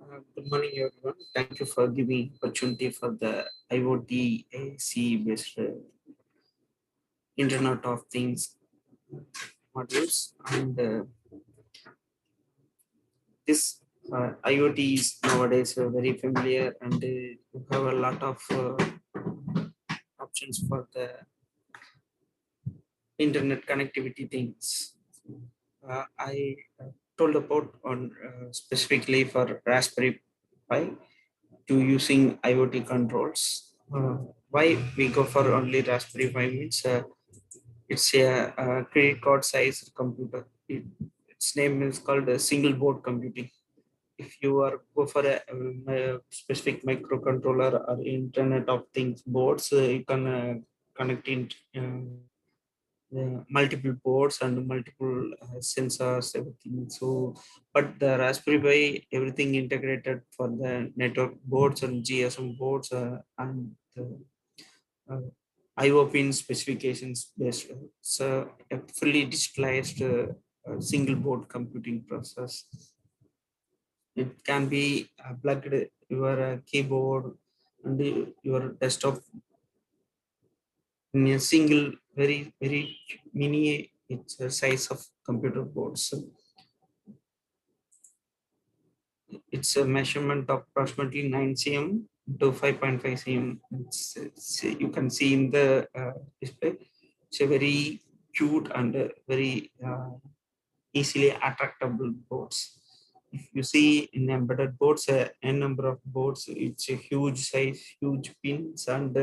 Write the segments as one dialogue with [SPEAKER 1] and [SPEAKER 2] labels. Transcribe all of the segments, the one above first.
[SPEAKER 1] Good morning, everyone. Thank you for giving opportunity for the IoT AC based Internet of Things modules. And this IoT is nowadays very familiar, and you have a lot of options for the internet connectivity things. I told about on specifically for Raspberry Pi to using IoT controls. Why we go for only Raspberry Pi means it's a credit card size computer. Its name is called a single board computing. If you are go for a specific microcontroller or Internet of Things boards, you can connect in multiple boards and multiple sensors, everything. So, but the Raspberry Pi, everything integrated for the network boards and GSM boards and the uh, IO pin specifications based. So, a fully digitalized single board computing process. It can be plugged your keyboard and your desktop in a single very mini it's a size of computer boards. So it's a measurement of approximately 9 cm to 5.5 cm. You can see in the display. It's a very cute and very easily attractable boards. If you see in embedded boards, n number of boards, it's a huge size, huge pins, and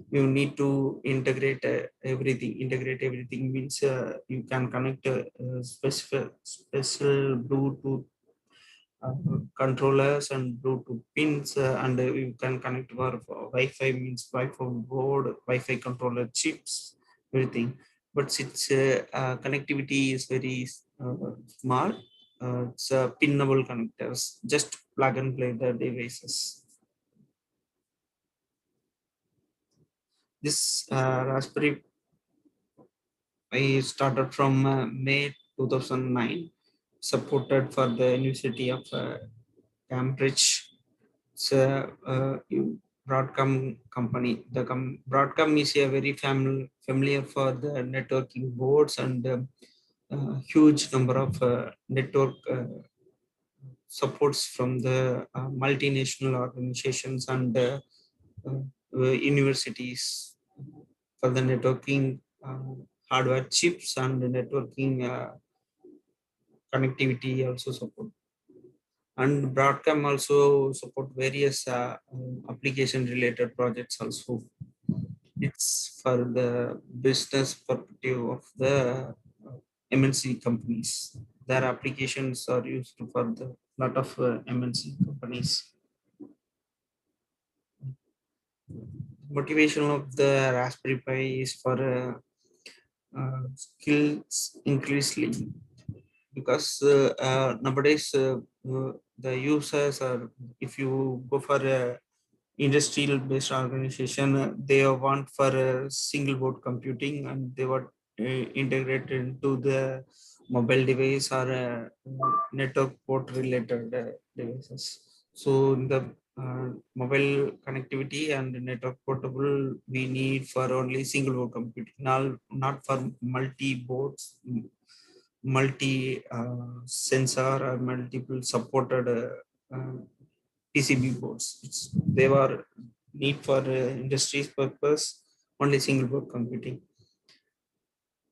[SPEAKER 1] you need to integrate everything. Integrate everything means you can connect special Bluetooth controllers and Bluetooth pins, and you can connect for Wi-Fi means Wi-Fi board, Wi-Fi controller chips, everything. But its connectivity is very small. It's pinnable connectors. Just plug and play the devices. This Raspberry Pi started from May 2009, supported for the University of Cambridge. It's a Broadcom company. The Broadcom is a very familiar for the networking boards and huge number of network supports from the multinational organizations and universities for the networking hardware chips and the networking connectivity also support. And Broadcom also support various application related projects also. It's for the business perspective of the MNC companies. Their applications are used for the lot of MNC companies. Motivation of the Raspberry Pi is for skills increasingly because nowadays the users are, if you go for a industrial based organization, they want for a single board computing and they were integrated into the mobile device or network port related devices. So in the mobile connectivity and network portable, we need for only single board computing, not for multi boards, multi sensor or multiple supported PCB boards. They were need for industry's purpose, only single board computing.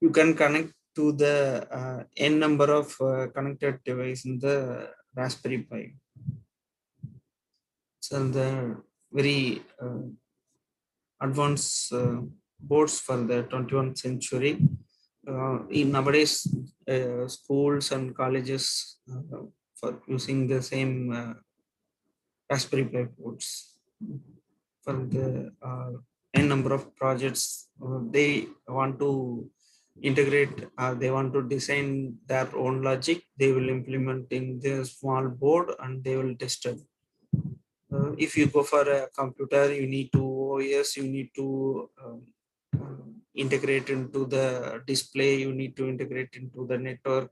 [SPEAKER 1] You can connect to the n number of connected device in the Raspberry Pi. So the very advanced boards for the 21st century. In nowadays, schools and colleges for using the same Raspberry Pi boards for the n number of projects. They want to integrate, they want to design their own logic. They will implement in their small board and they will test it. If you go for a computer, you need to OS, you need to integrate into the display, you need to integrate into the network,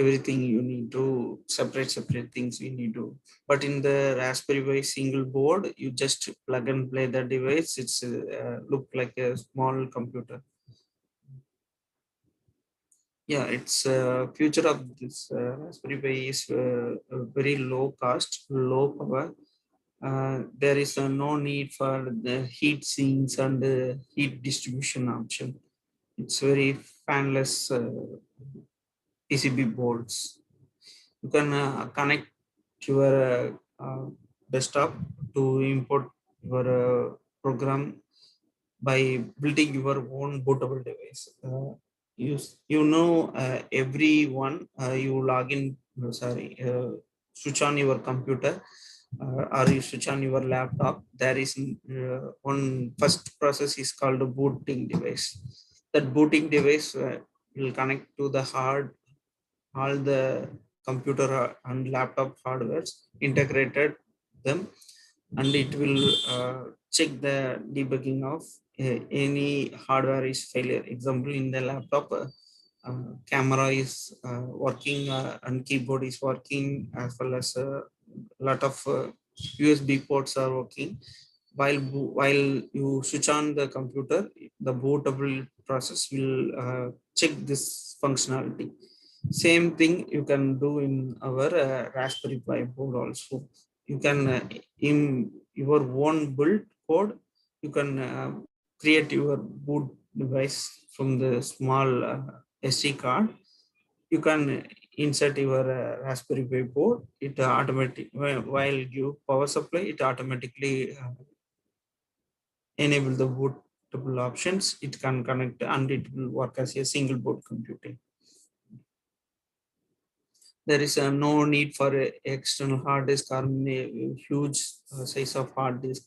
[SPEAKER 1] everything you need to separate things you need to. But in the Raspberry Pi single board, you just plug and play the device. It's look like a small computer. Yeah, it's future of this Raspberry Pi is very low cost, low power. There is no need for the heat sinks and heat distribution option. It's very fanless PCB boards. You can connect your desktop to import your program by building your own bootable device. Everyone, you log in, switch on your computer or you switch on your laptop. There is one first process is called a booting device. That booting device will connect to the all the computer and laptop hardwares, integrated them, and it will check the debugging of any hardware is failure. Example, in the laptop, camera is working and keyboard is working, as well as a lot of USB ports are working. While you switch on the computer, the bootable process will check this functionality. Same thing you can do in our Raspberry Pi board also. You can in your own build code, you can create your boot device from the small SD card. You can insert your Raspberry Pi board. It automatic while you power supply, it automatically enable the bootable options. It can connect and it will work as a single board computing. There is no need for a external hard disk or a huge size of hard disk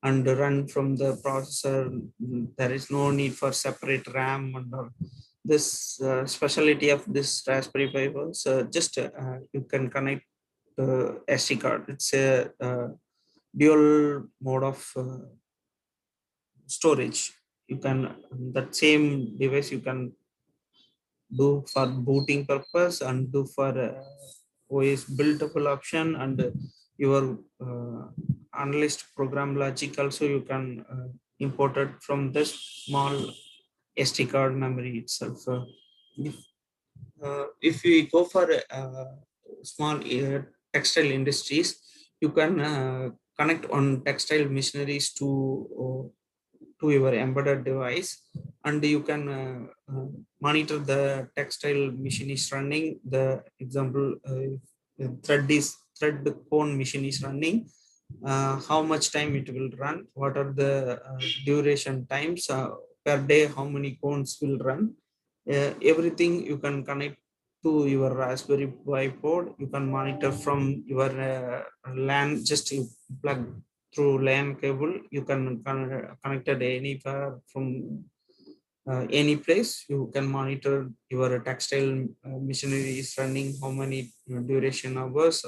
[SPEAKER 1] and run from the processor. There is no need for separate RAM and all. This specialty of this Raspberry Pi was just you can connect SD card. It's a dual mode of storage. You can that same device you can do for booting purpose and do for OS buildable option, and your analyzed program logic also you can import it from the small SD card memory itself. If we go for small textile industries, you can connect on textile machineries to your embedded device, and you can monitor the textile machine is running. The example, thread cone machine is running, how much time it will run, what are the duration times per day, how many cones will run. Everything you can connect to your Raspberry Pi board. You can monitor from your LAN. Just you plug through LAN cable. You can connect it anywhere from any place. You can monitor your textile machinery is running, how many duration hours,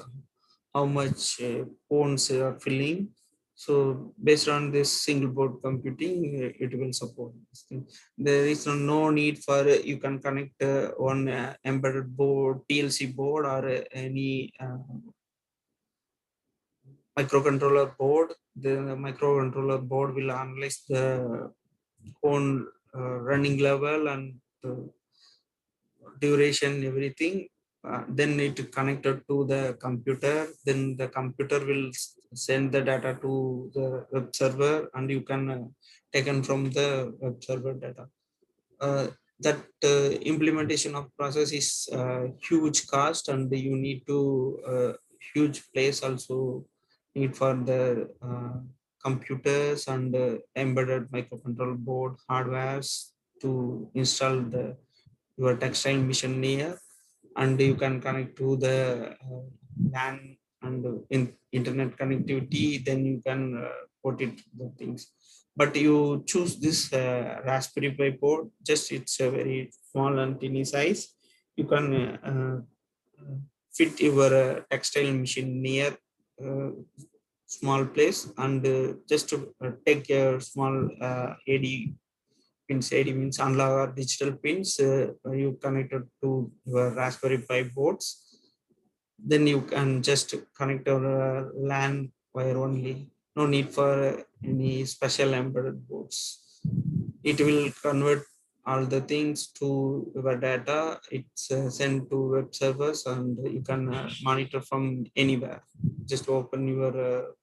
[SPEAKER 1] how much cones are filling. So based on this single board computing, it will support this thing. There is no need for you can connect one embedded board, PLC board, or any microcontroller board. The microcontroller board will analyze the cone running level and duration, everything. Then it connected to the computer. Then the computer will send the data to the web server, and you can taken from the web server data. That implementation of process is huge cost, and you need to huge place also need for the computers and embedded microcontroller board hardwares to install the your textile mission near, and you can connect to the LAN and internet connectivity. Then you can put it the things. But you choose this Raspberry Pi board, just it's a very small and tiny size. You can fit your textile machine near small place, and just to take a small AD pins. AD means analog or digital pins. You connected to your Raspberry Pi boards. Then you can just connect your LAN wire only. No need for any special embedded boards. It will convert all the things to your data. It's sent to web servers, and you can monitor from anywhere. Just open your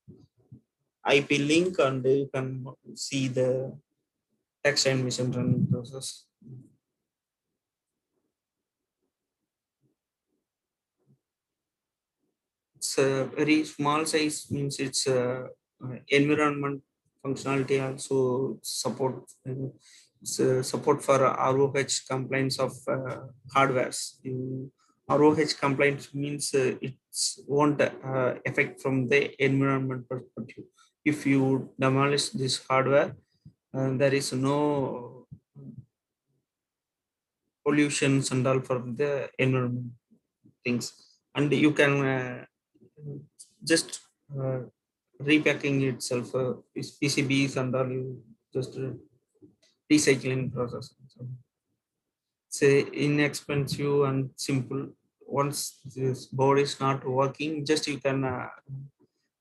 [SPEAKER 1] IP link and you can see the text and machine learning process. It's a very small size, means it's environment functionality also support. Support for ROH compliance of hardwares. ROH compliance means it won't affect from the environment perspective. If you demolish this hardware, there is no pollutions and all for the environment things, and you can just repacking itself, PCBs and all, you just recycling process. So it's inexpensive and simple. Once this board is not working, just you can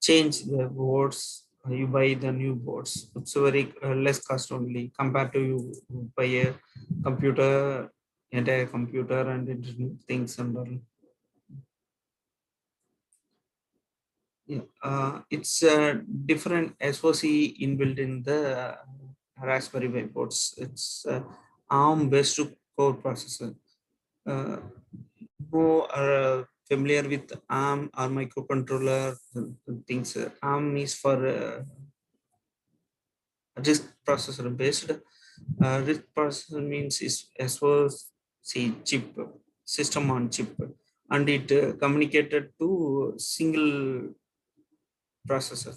[SPEAKER 1] change the boards. You buy the new boards. It's very less cost only compared to you buy a computer, entire computer and things and all. Yeah, it's a different SoC inbuilt in the Raspberry Pi boards. It's ARM-based core processor. Uh, who are familiar with ARM or microcontroller things? ARM is for RISC processor based. RISC processor means is SoC chip, system on chip, and it communicated to single processor.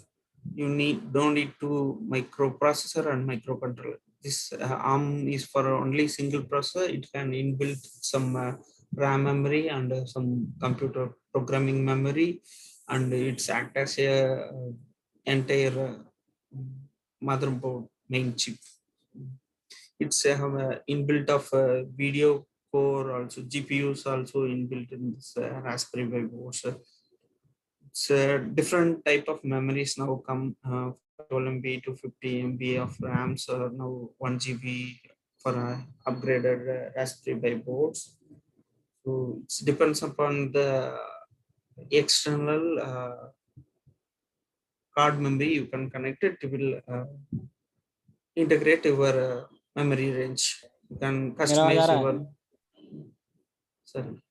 [SPEAKER 1] You don't need to microprocessor and microcontroller. This ARM is for only single processor. It can inbuilt some RAM memory and some computer programming memory, and it's act as a entire motherboard main chip. It's have a inbuilt of video core, also GPUs also inbuilt in this Raspberry Pi board. It's a different type of memories now come, 12 MB to 50 MB of RAMs, or now 1 GB for upgraded Raspberry Pi boards. So it depends upon the external card memory you can connect it. It will integrate your memory range. You can
[SPEAKER 2] मेरा आवाज आ
[SPEAKER 1] customize
[SPEAKER 2] रहा है?
[SPEAKER 1] your, sorry.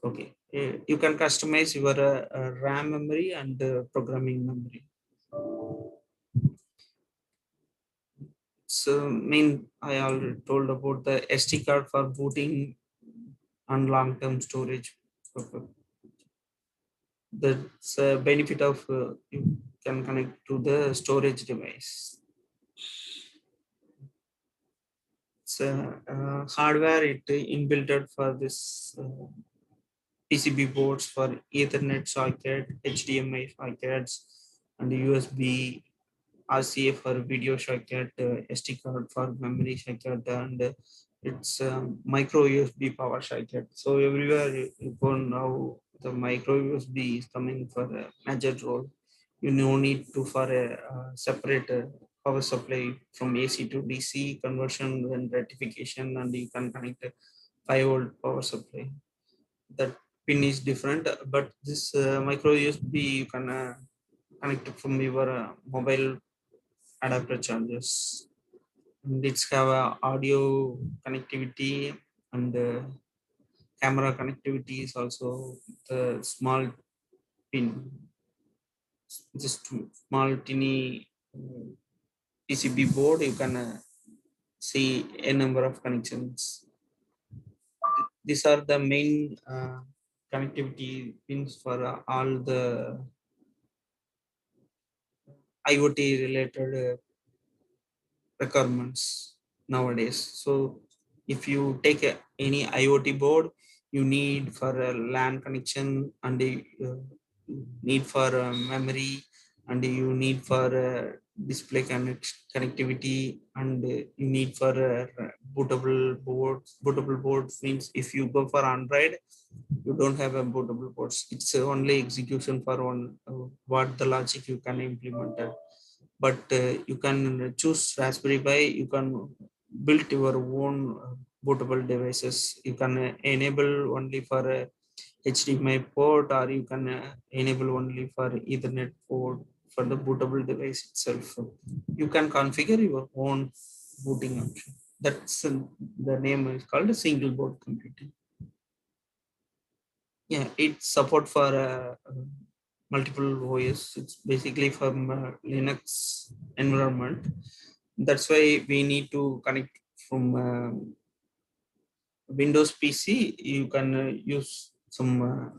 [SPEAKER 1] Okay, you can customize your RAM memory and programming memory. So, I already told about the SD card for booting and long-term storage. That's a benefit of you can connect to the storage device. So, hardware it inbuilt for this PCB boards for Ethernet socket, HDMI sockets, and USB, RCA for video socket, SD card for memory socket, and it's micro USB power socket. So everywhere you go now, the micro USB is coming for a major role. You no need to for a separate power supply from AC to DC conversion and rectification, and you can connect a 5-volt power supply. That pin is different, but this micro USB you can connect it from your mobile adapter chargers. And it's have audio connectivity and camera connectivity is also the small pin, just small tiny PCB board. You can see a number of connections. These are the main connectivity pins for all the IoT related requirements nowadays. So if you take any IoT board, you need for a LAN connection, and you need for memory, and you need for display connectivity, and you need for bootable boards. Bootable boards means if you go for Android, you don't have a bootable boards. It's only execution for one what the logic you can implement. But you can choose Raspberry Pi. You can build your own bootable devices. You can enable only for HDMI port, or you can enable only for Ethernet port for the bootable device itself. You can configure your own booting option. That's the name is called a single board computing. Yeah, it's support for multiple OS. It's basically from Linux environment. That's why we need to connect from Windows PC. You can use some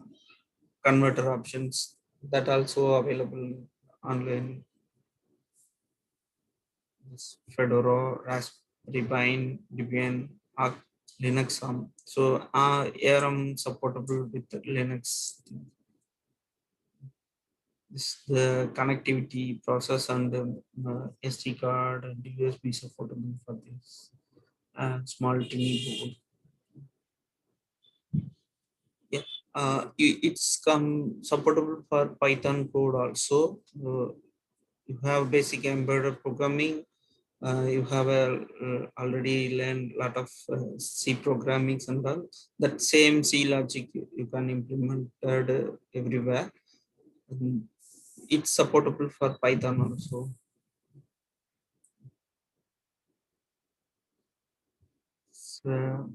[SPEAKER 1] converter options that also available online. Yes, Fedora, Raspberry Pi, Debian, Arch, Linux. So ARM supportable with Linux. This the connectivity process and the SD card and USB supportable for this small tiny board. Yeah, it's come supportable for Python code also. You have basic embedded programming. You have already learned a lot of C programming and all. That same C logic you can implement everywhere. And it's supportable for Python also. So,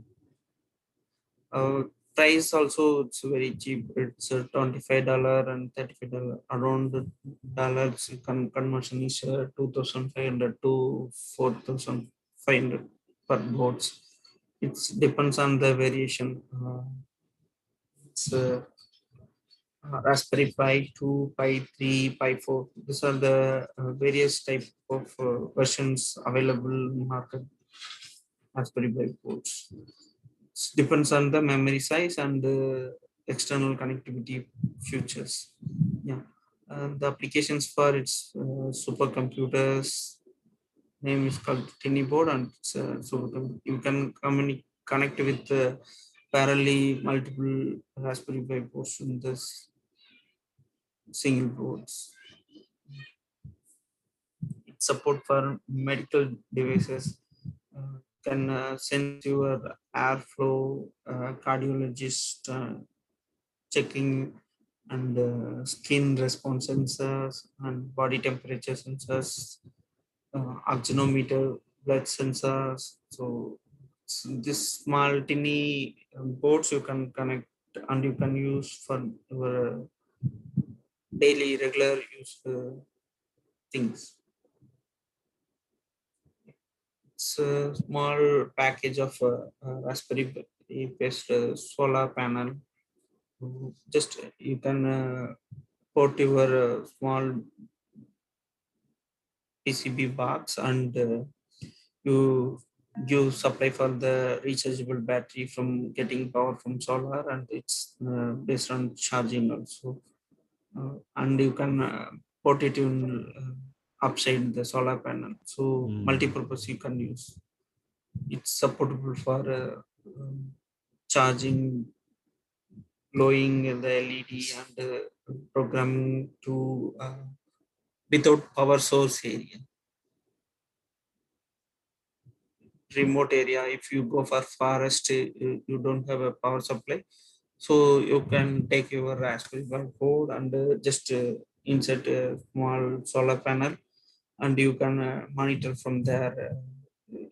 [SPEAKER 1] uh, price also it's very cheap. It's $25 and $35 around dollars. Conversion is 2,500 to 4,500 per boards. It depends on the variation. It's Raspberry Pi 2, Pi 3, Pi 4. These are the various type of versions available in market Raspberry Pi boards. It depends on the memory size and the external connectivity features. Yeah, the applications for its supercomputers name is called Tiny board, and it's, you can connect with parallelly multiple Raspberry Pi boards in this single boards. It support for medical devices. Can sense your airflow, cardiologist checking, and skin response sensors and body temperature sensors, oxynometer, blood sensors. So this small tiny boards you can connect and you can use for your daily regular use things. It's a small package of Raspberry Pi based solar panel. Just you can put your small PCB box, and you give supply for the rechargeable battery from getting power from solar, and it's based on charging also. And you can put it in upside the solar panel. So multi-purpose you can use. It's supportable for charging, glowing the LED, and programming to without power source area. Remote area, if you go for forest, you don't have a power supply, so you can take your Raspberry Pi board and just insert a small solar panel, and you can monitor from there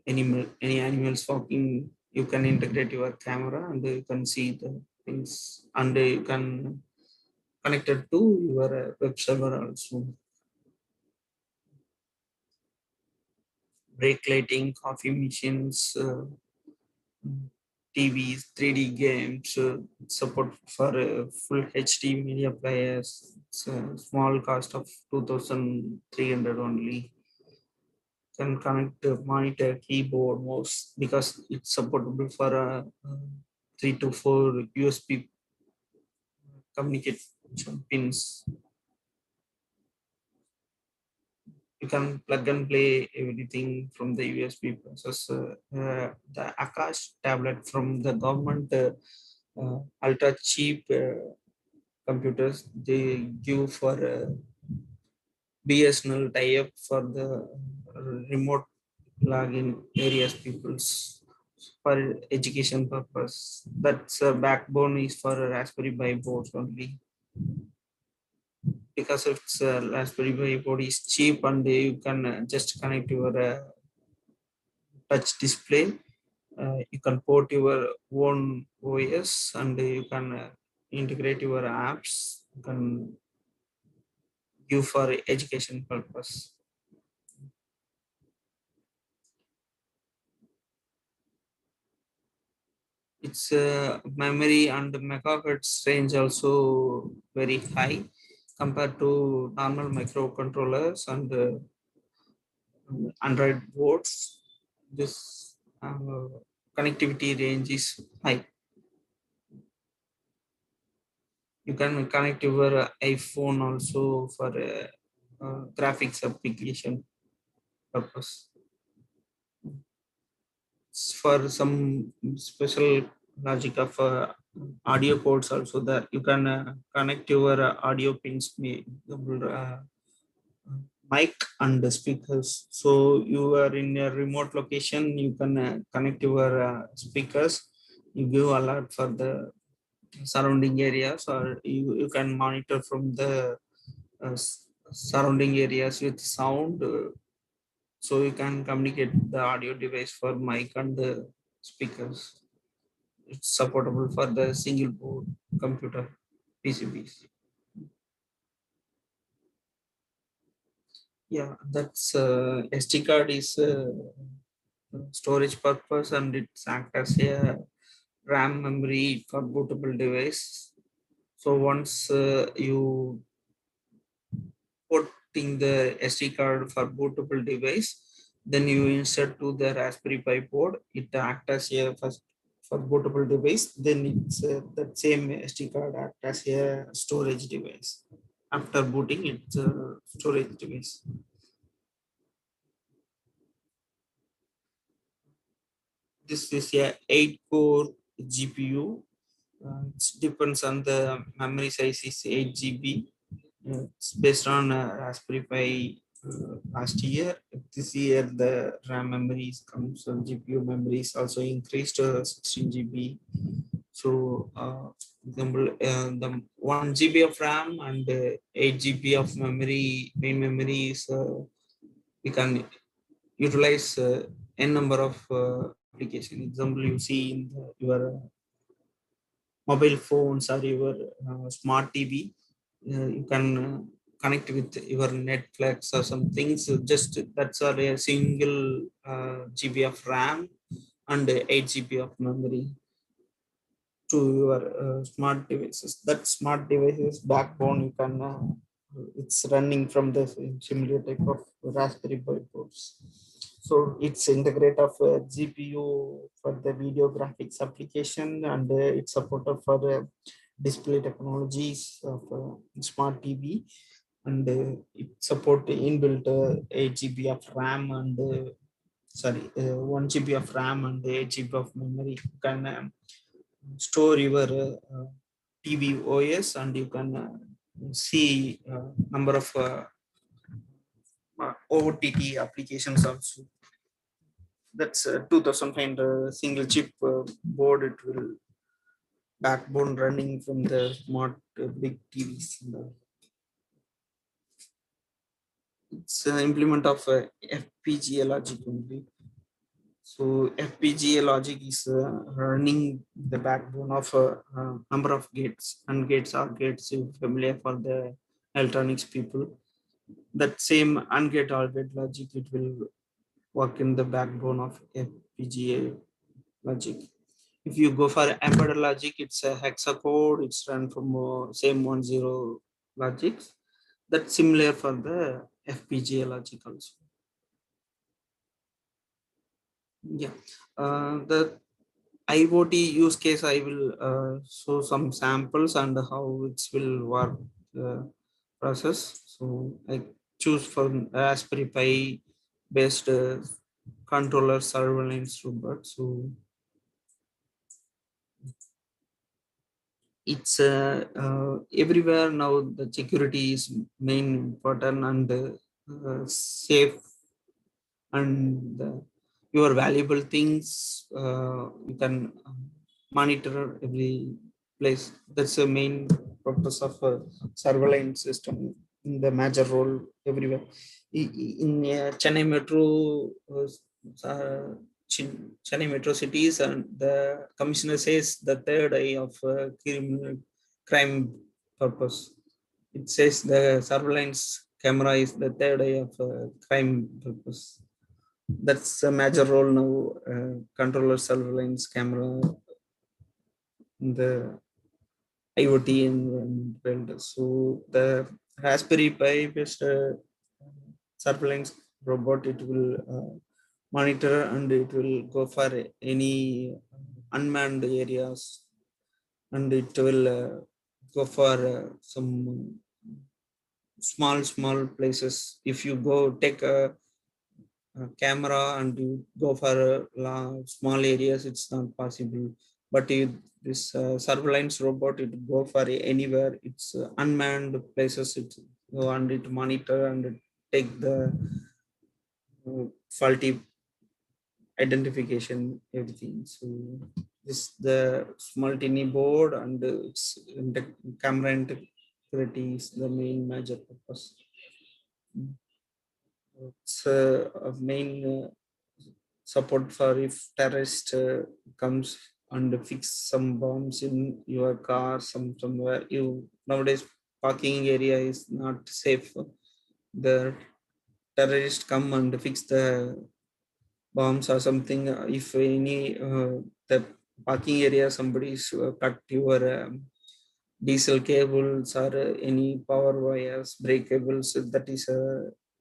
[SPEAKER 1] any animals walking. You can integrate your camera and you can see the things, and you can connect it to your web server also. Brake lighting, coffee machines, TVs, 3D games, support for full HD media players. It's a small cost of 2,300 only. Can connect the monitor, keyboard, mouse, because it's supportable for 3 to 4 USB communication pins. you can plug and play everything from the USB processor. The Akash tablet from the government, ultra cheap computers they give for BSNL tie-up for the remote login areas people's for education purpose. That's a backbone is for a Raspberry Pi boards only because it's Raspberry Pi board is cheap and you can just connect your touch display. You can port your own OS and you can integrate your apps. You can give for education purpose. Its memory and megahertz range also very high compared to normal microcontrollers and Android boards. This connectivity range is high. You can connect your iPhone also for graphics application purpose. For some special logic of audio ports also that you can connect your audio pins mic and the speakers. So you are in a remote location, you can connect your speakers, you give alert for the surrounding areas, or you can monitor from the surrounding areas with sound. So you can communicate the audio device for mic and the speakers. It's supportable for the single board computer PCBs. Yeah, that's SD card is storage purpose and it's act as a RAM memory for bootable device. So once you putting the SD card for bootable device, then you insert to the Raspberry Pi board. It act as a first for bootable device. Then it's that same SD card act as a storage device. After booting, it's a storage device. This is a 8-core GPU. It depends on the memory size is 8 GB. It's based on Raspberry Pi last year. This year, the RAM memories comes on GPU memories also increased to 16 GB. So, the 1 GB of RAM and 8 GB of memory, main memory is we can utilize n number of application. Example, you see in your mobile phones or your smart TV, you can connect with your Netflix or some things. Just that's a single GB of RAM and 8 GB of memory to your smart devices. That smart devices backbone you can it's running from the similar type of Raspberry Pi boards. So it's integrate of GPU for the video graphics application and it's supported for the display technologies of smart TV and it support the inbuilt 8 GB of RAM and 1 GB of RAM and 8 GB of memory. You can store your TV OS and you can see number of OTT applications also. That's 2005 single chip board. It will backbone running from the smart big TVs. It's an implement of FPGA logic only. So FPGA logic is running the backbone of a number of gates, and gates are gates familiar for the electronics people. That same AND gate or gate logic, it will work in the backbone of FPGA logic. If you go for embedded logic, it's a hexacode. It's run from same 10 logics. That's similar for the FPGA logic also. Yeah, the IoT use case, I will show some samples and how it will work process. So choose from Raspberry Pi based controller surveillance robot. So it's everywhere now. The security is main important, and safe, and your valuable things you can monitor every place. That's the main purpose of a surveillance system in the major role everywhere. In Chennai Metro, Chennai Metro cities, and the commissioner says the third eye of criminal crime purpose. It says the surveillance camera is the third eye of crime purpose. That's a major role now. Controller surveillance camera in the IoT environment. So the Raspberry Pi based surveillance robot, it will monitor, and it will go for any unmanned areas, and it will go for some small places. If you go take a camera and you go for small areas, it's not possible. But this surveillance robot, it go for anywhere. It's unmanned places, it go and it monitor and it take the faulty identification, everything. So this the small tiny board, and its camera integrity is the main major purpose. It's a main support for if terrorist comes and fix some bombs in your car, somewhere. You nowadays parking area is not safe. The terrorists come and fix the bombs or something. If any the parking area somebody's cut your diesel cables or any power wires, brake cables, that is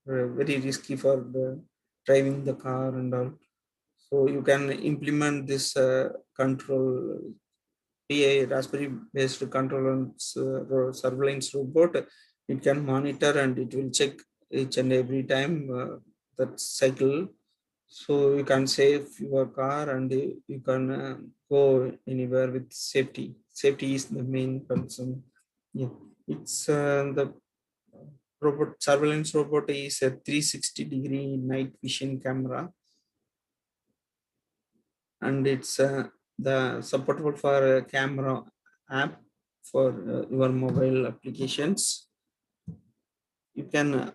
[SPEAKER 1] very risky for the driving the car and all. So you can implement this control PA Raspberry based control and surveillance robot. It can monitor and it will check each and every time that cycle. So you can save your car, and you can go anywhere with safety. Safety is the main concern. Yeah, it's the robot surveillance robot is a 360-degree night vision camera, and it's the supportable for a camera app for your mobile applications. You can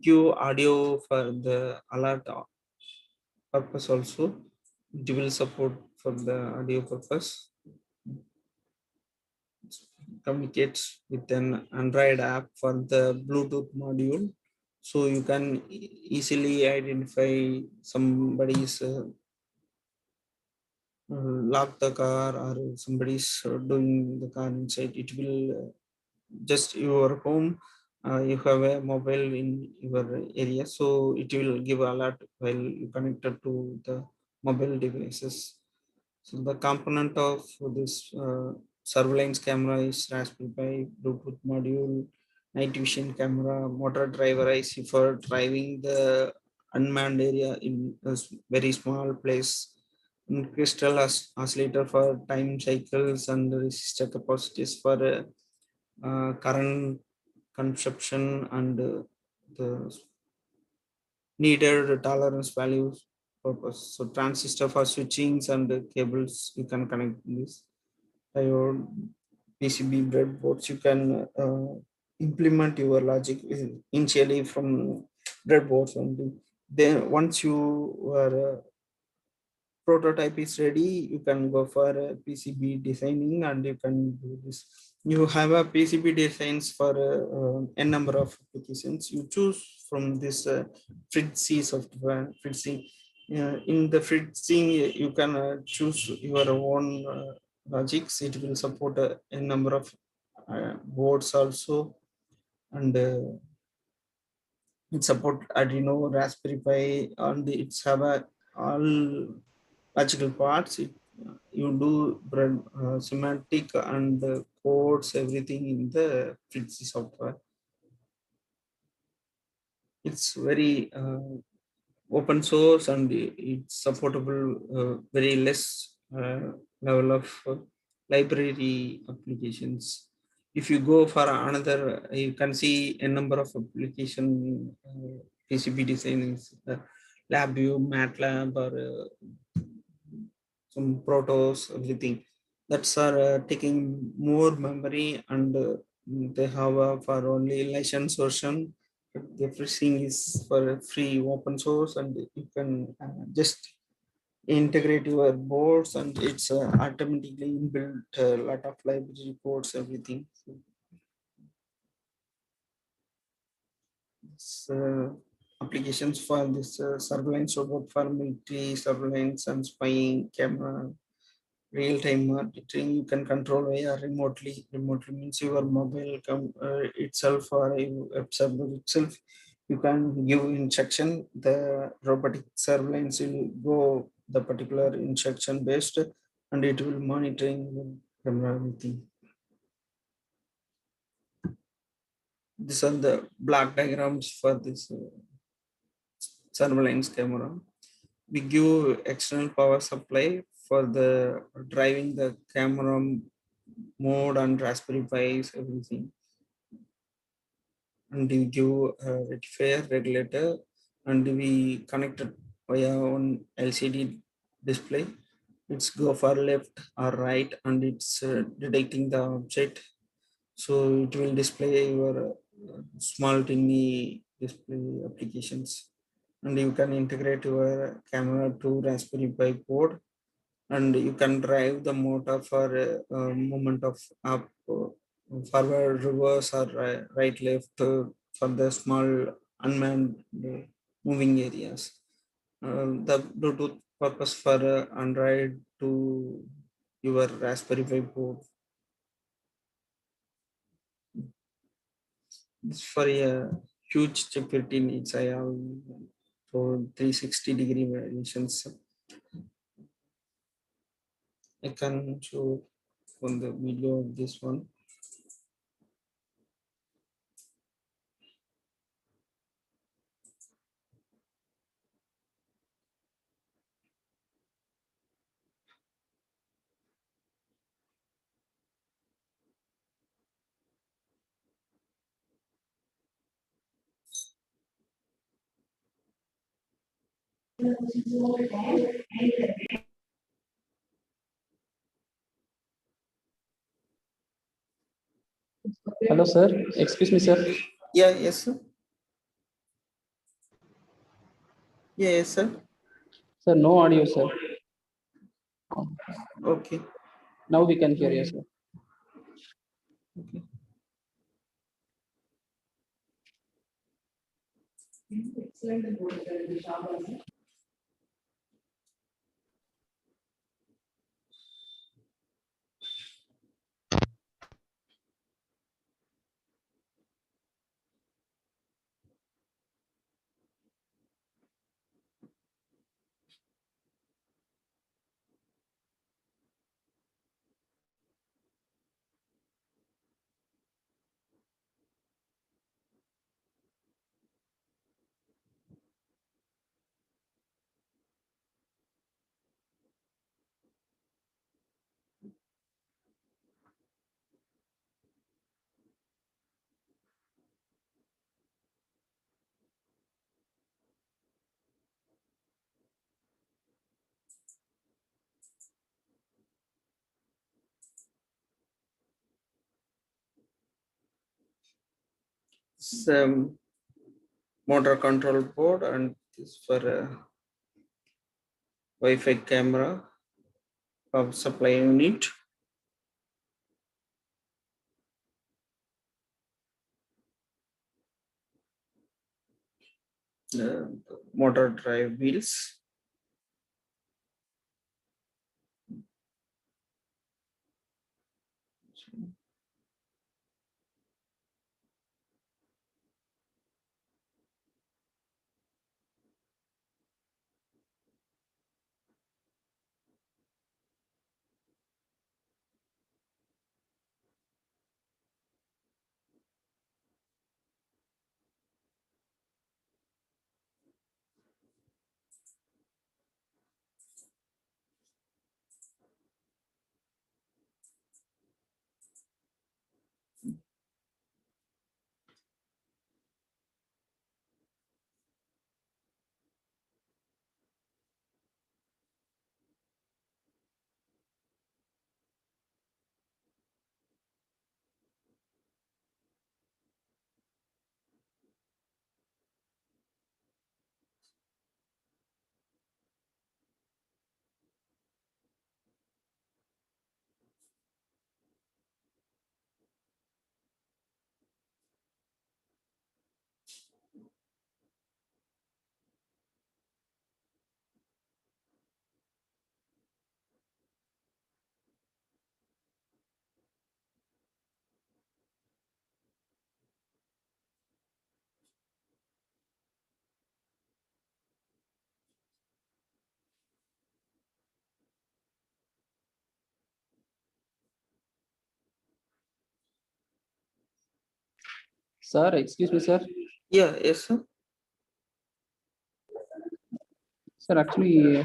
[SPEAKER 1] give audio for the alert purpose also. It will support for the audio purpose. It communicates with an Android app for the Bluetooth module, so you can easily identify somebody's lock the car, or somebody's doing the car inside. It will just your home. You have a mobile in your area, so it will give alert while you connected to the mobile devices. So the component of this surveillance camera is Raspberry Pi, Bluetooth module, night vision camera, motor driver IC for driving the unmanned area in a very small place, and crystal oscillator for time cycles, and resistor capacities for current consumption, and the needed tolerance values purpose. So transistor for switchings and cables you can connect this. Diode, PCB breadboards, you can implement your logic initially from breadboards only. Then once you are prototype is ready, you can go for PCB designing, and you can do this. You have a PCB designs for n number of applications. You choose from this FritC software. FritC. In the FritC, you can choose your own logics. It will support a number of boards also, and it support Arduino, Raspberry Pi, and it's have a all logical parts. You do semantic and codes everything in the FritC software. It's very open source and it's supportable very less level of library applications. If you go for another, you can see a number of application PCB design is LabVIEW, MATLAB, or some protos, everything that's are taking more memory and they have for only license version. Everything is for free open source and you can just integrate your boards and it's automatically inbuilt a lot of library ports, everything. So it's, applications for this surveillance robot for military surveillance and spying camera real-time monitoring. You can control via remotely means your mobile itself or a web server itself. You can give instruction, the robotic surveillance will go the particular instruction based and it will monitoring the camera, everything. These are the block diagrams for this surveillance camera. We give external power supply for the driving the camera mode and Raspberry Pis, everything. And we give a rectifier regulator and we connect it via one LCD display. It's go for left or right and it's detecting the object. So it will display your small tiny display applications. And you can integrate your camera to Raspberry Pi board and you can drive the motor for movement of up, forward, reverse, or right, left for the small unmanned moving areas. The Bluetooth purpose for Android to your Raspberry Pi board is for a huge security needs. I have for 360-degree variations. I can show on the video of this one.
[SPEAKER 2] Hello, sir. Excuse me, sir.
[SPEAKER 1] Yeah, yes, sir. Yeah, yes, sir.
[SPEAKER 2] Sir, no audio, sir.
[SPEAKER 1] Okay.
[SPEAKER 2] Now we can hear you, sir.
[SPEAKER 1] Okay. It's motor control board and this for Wi-Fi camera power supply unit. Uh, Motor drive wheels.
[SPEAKER 2] Sir, excuse me, sir.
[SPEAKER 1] Yeah, yes, sir.
[SPEAKER 2] Sir, actually,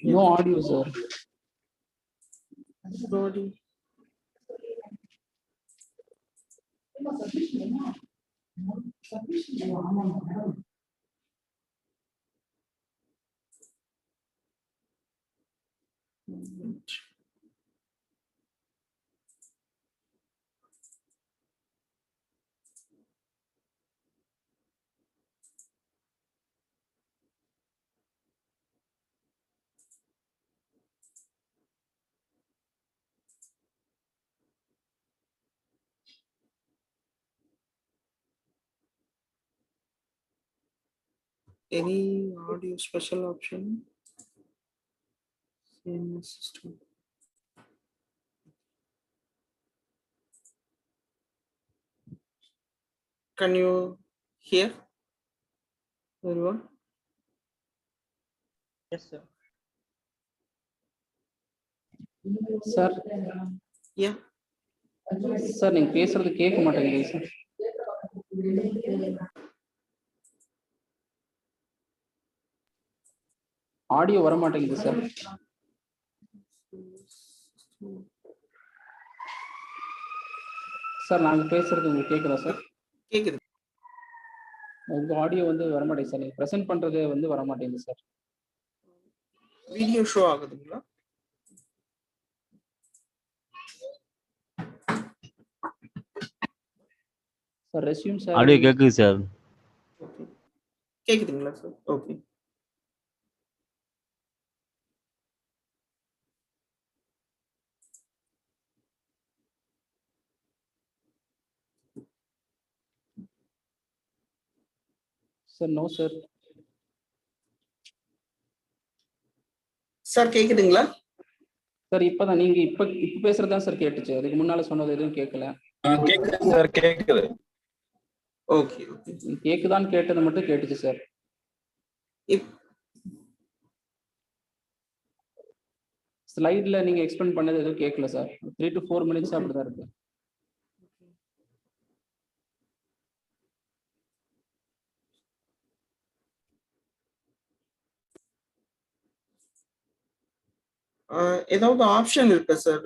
[SPEAKER 2] no audio, sir.
[SPEAKER 1] Body. Any audio special option? Same system. Can you hear everyone?
[SPEAKER 3] Yes, sir.
[SPEAKER 2] Sir,
[SPEAKER 1] Yeah.
[SPEAKER 2] sir, நீங்க பேசுறது கேட்க மாட்டேங்குது sir. Audio வர மாட்டேங்குது sir. Sir, நாங்க பேசுறது உங்களுக்கு கேக்குதா சார்?
[SPEAKER 1] கேக்குது.
[SPEAKER 2] உங்க ஆடியோ வந்து வர மாட்டேங்குது சார். நீங்க பிரசன்ட் பண்றது வந்து வர மாட்டேங்குது சார்.
[SPEAKER 1] வீடியோ ஷோ ஆகுதுங்களா?
[SPEAKER 2] Sir, resume sir.
[SPEAKER 3] ஆடியோ கேக்குது சார்.
[SPEAKER 1] ஓகே. கேக்குதுங்களா sir? Okay.
[SPEAKER 2] Sir, no sir.
[SPEAKER 1] Sir கேக்குதுங்களா?
[SPEAKER 2] சார், இப்பதான் நீங்க இப்ப பேசுறதா சார் கேட்டுச்சு. அதுக்கு முன்னால சொன்னது எதுவும் கேட்கல.
[SPEAKER 4] கேக்குது சார், கேக்குது.
[SPEAKER 1] Okay, okay.
[SPEAKER 2] கேக்குதான்னு கேட்டது மட்டும் கேட்டுச்சு சார். ஸ்லைட்ல நீங்க எக்ஸ்பிளைன் பண்ணது எதுவும் கேட்கல சார். 3 to 4 minutes அப்படிதான் இருக்கு.
[SPEAKER 1] ஏதாவது ஆப்ஷன் இருக்கு சார்?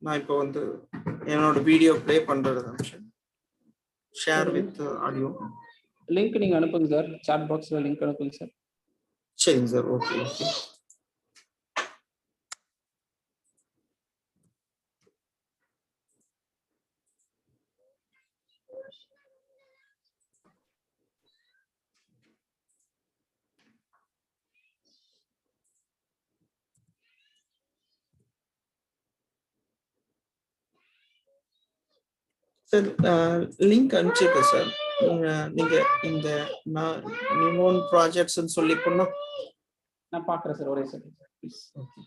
[SPEAKER 1] நான் இப்போ வந்து என்னோட வீடியோ ப்ளே பண்றது option share with audio
[SPEAKER 2] link நீங்க அனுப்புங்க சார். சாட் பாக்ஸ்ல லிங்க் அனுப்புங்க சார்.
[SPEAKER 1] சரிங்க sir. Okay, okay. Sir, link அனுப்பிச்சிருக்கேன் சார். நீங்க இந்த நிமோன் ப்ராஜெக்ட்ஸ் சொல்லி போனா
[SPEAKER 2] நான் பாக்குறேன் சார். ஒரே second sir please.
[SPEAKER 1] Okay.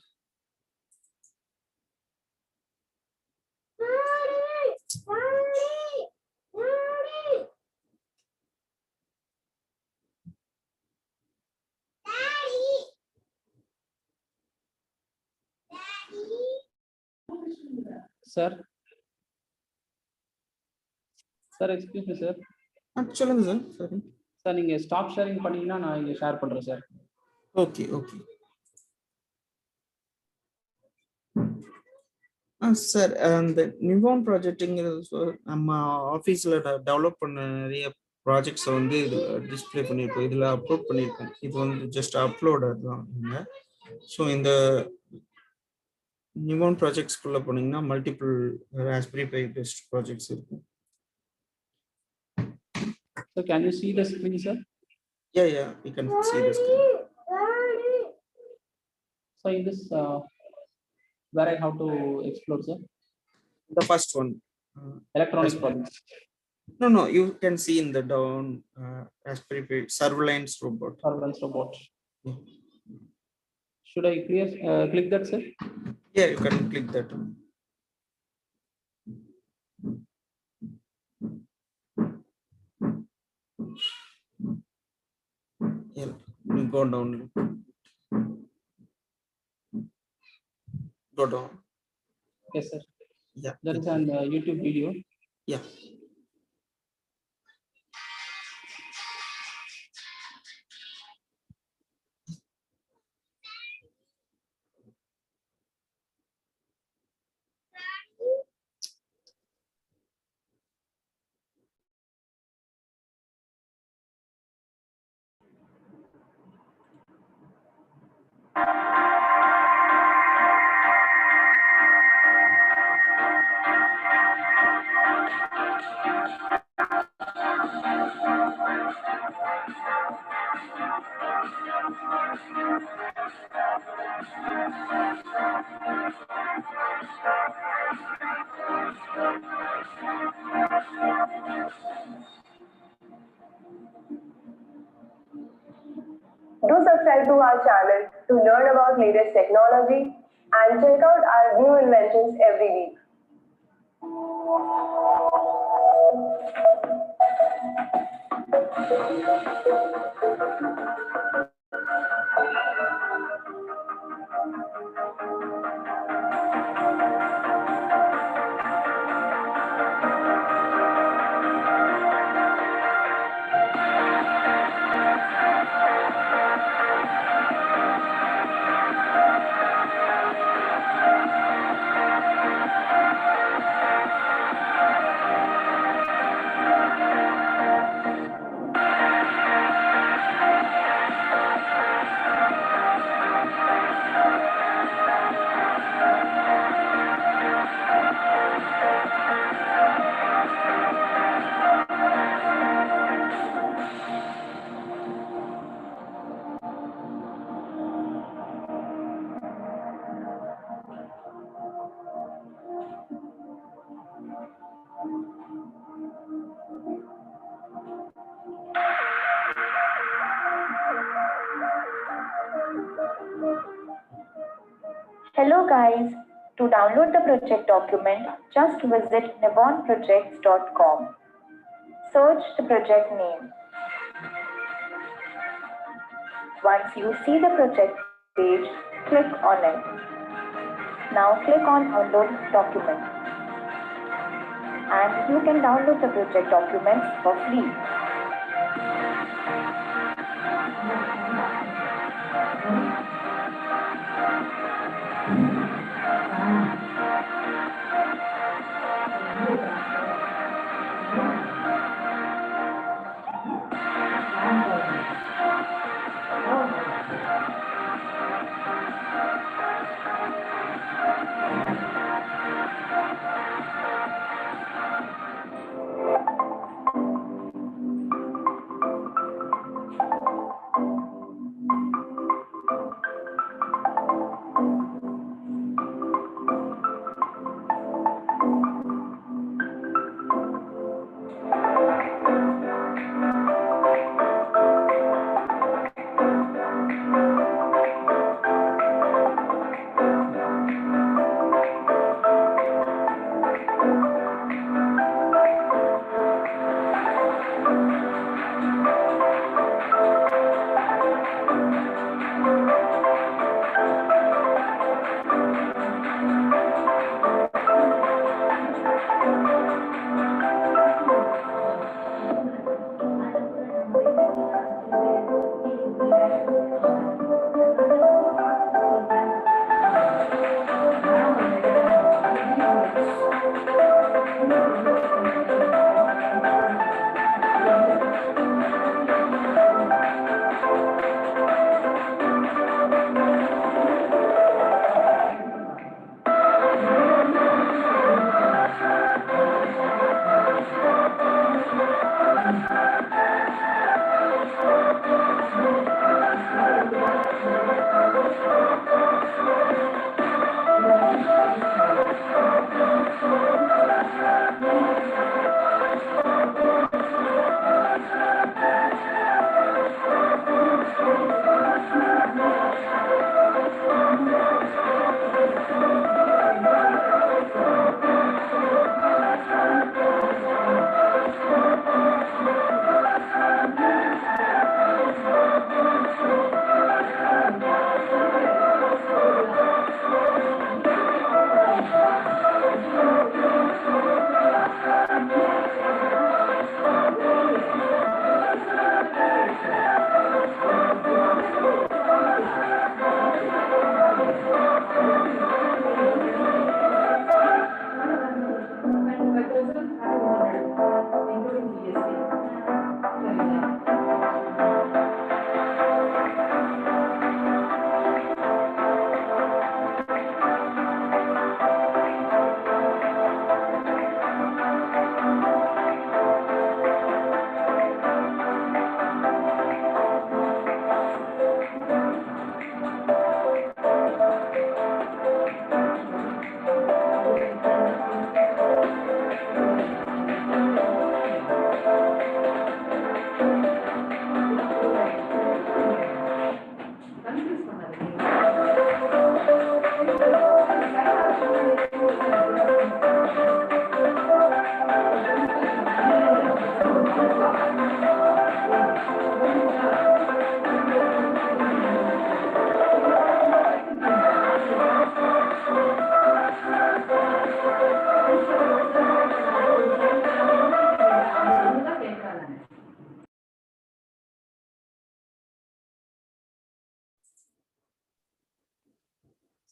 [SPEAKER 2] Sir, sir, excuse me sir.
[SPEAKER 1] சொல்லுங்க சார். சரி
[SPEAKER 2] சார், நீங்க ஸ்டாப் ஷேரிங் பண்ணீங்கன்னா நான் இங்க ஷேர் பண்றேன் சார்.
[SPEAKER 1] Okay, okay. சார், அந்த நிவான் ப்ராஜெக்ட்டுங்கிறது நம்ம ஆஃபீஸில் டெவலப் பண்ண நிறைய ப்ராஜெக்ட்ஸை வந்து இது டிஸ்பிளே பண்ணியிருக்கோம். இதில் அப்லோட் பண்ணியிருக்கோம். இது வந்து ஜஸ்ட் அப்லோடர் தான். ஸோ இந்த நிவான் ப்ராஜெக்ட்ஸ்குள்ளே போனீங்கன்னா multiple Raspberry Pi based projects இருக்கும்.
[SPEAKER 2] So can you see the screen, sir?
[SPEAKER 1] Yeah, you can see the screen.
[SPEAKER 2] So in this, where I have to explore, sir?
[SPEAKER 1] The first one.
[SPEAKER 2] Electronic projects.
[SPEAKER 1] No, you can see in the down Raspberry Pi surveillance robot.
[SPEAKER 2] Surveillance robot.
[SPEAKER 1] Yeah.
[SPEAKER 2] Should I click that, sir?
[SPEAKER 1] Yeah, you can click that. Yeah, you go down. Go down.
[SPEAKER 2] Yes, sir.
[SPEAKER 1] Yeah.
[SPEAKER 2] That is an YouTube video.
[SPEAKER 1] Yeah.
[SPEAKER 3] Do subscribe to our channel to learn about latest technology and check out our new inventions every week. Hello guys, to download the project document, just visit nibonprojects.com. Search the project name. Once you see the project page, click on it. Now click on download document. And you can download the project documents for free.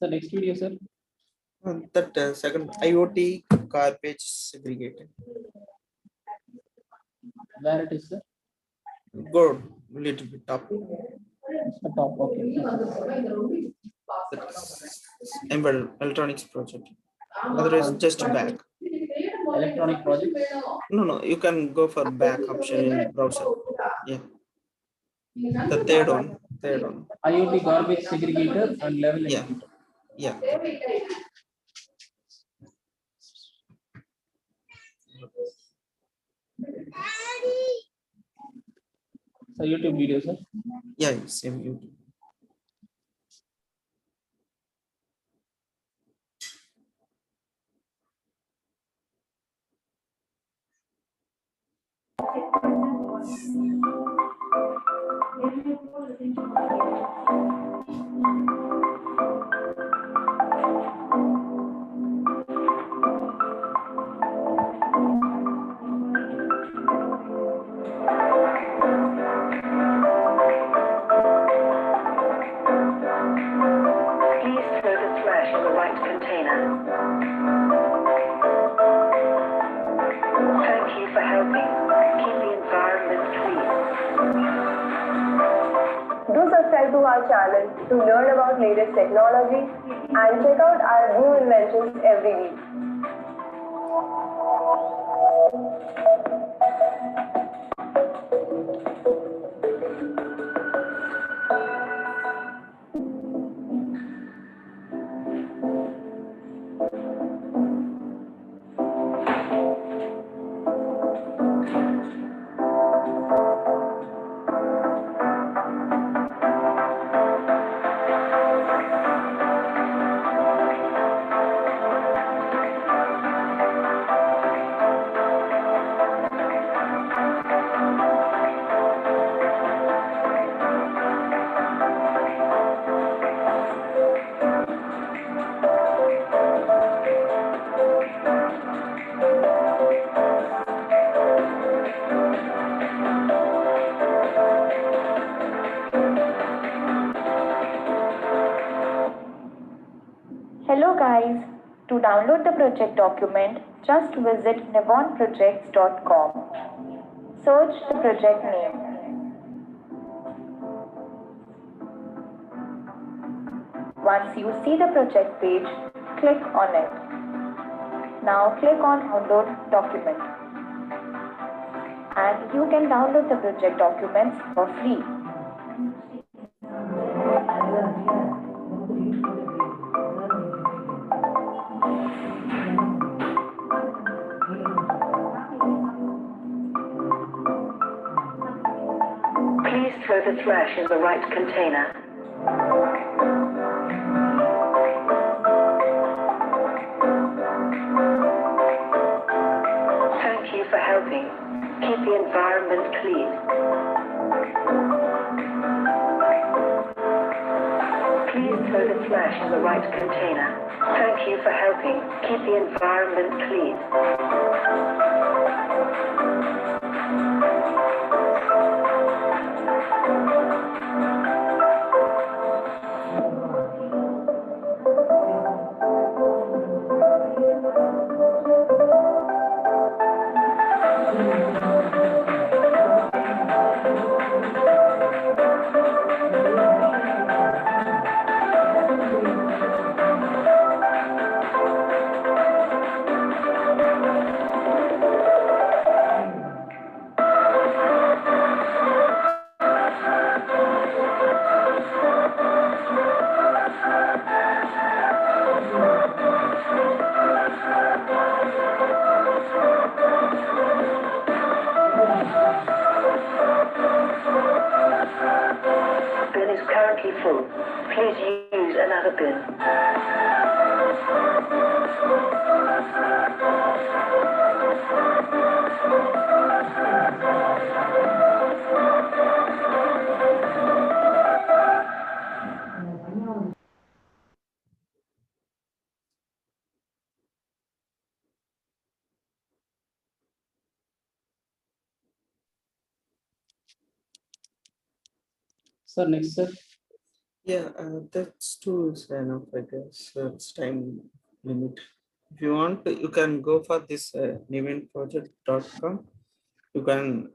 [SPEAKER 2] Sir, next video, sir.
[SPEAKER 1] That second IoT garbage segregator.
[SPEAKER 2] Where it is, sir?
[SPEAKER 1] Go little bit up.
[SPEAKER 2] It's the top. Okay.
[SPEAKER 1] That's embedded electronics project. Otherwise, just back.
[SPEAKER 2] Electronic project.
[SPEAKER 1] No, you can go for back option in browser. Yeah. The third one.
[SPEAKER 2] IoT garbage segregator and level
[SPEAKER 1] Yeah.
[SPEAKER 2] indicator.
[SPEAKER 1] Yeah.
[SPEAKER 2] So YouTube video, sir.
[SPEAKER 1] Yeah, same YouTube.
[SPEAKER 5] Please throw the trash in the right container. Thank you for helping. Keep the environment clean.
[SPEAKER 3] Do subscribe to our channel to learn about latest technology and check out our new inventions every week. Hello guys, to download the project document, just visit nibonprojects.com. Search the project name. Once you see the project page, click on it. Now click on download document. And you can download the project documents for free.
[SPEAKER 5] Please throw the trash in the right container. Thank you for helping. Keep the environment clean. Please throw the trash in the right container. Thank you for helping. Keep the environment clean. Bin is currently full. Please use another bin.
[SPEAKER 2] Sir, next, sir.
[SPEAKER 1] Yeah, that's too is enough, I guess. It's time limit. If you want, you can go for this eventproject.com. You can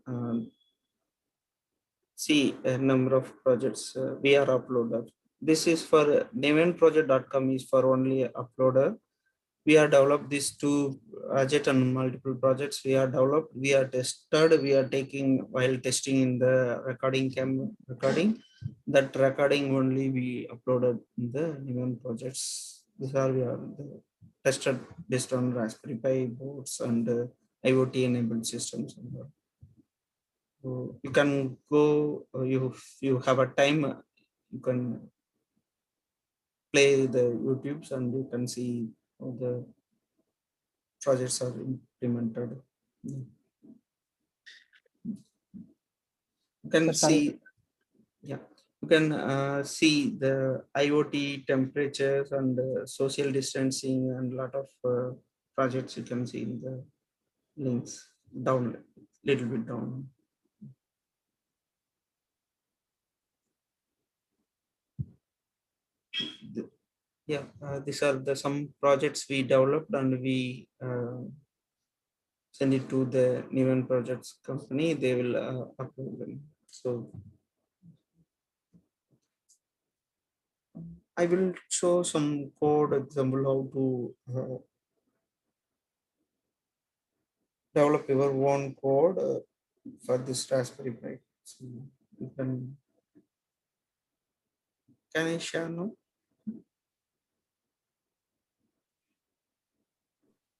[SPEAKER 1] see a number of projects we are uploaded. This is for eventproject.com is for only uploader. We are developed these two project and multiple projects we are developed. We are tested. We are taking while testing in the recording. That recording only we uploaded in the event projects. These are we are tested based on Raspberry Pi boards and IoT enabled systems. So you can go. You have a time. You can play the YouTubes and you can see how the projects are implemented. You can
[SPEAKER 2] Sir, sorry.
[SPEAKER 1] see, yeah, you can see the IoT temperatures and social distancing and a lot of projects you can see in the links down, little bit down. Yeah, these are the some projects we developed and we send it to the Niven projects company. They will approve them. So I will show some code example how to develop your own code for this Raspberry Pi. So you can I share now?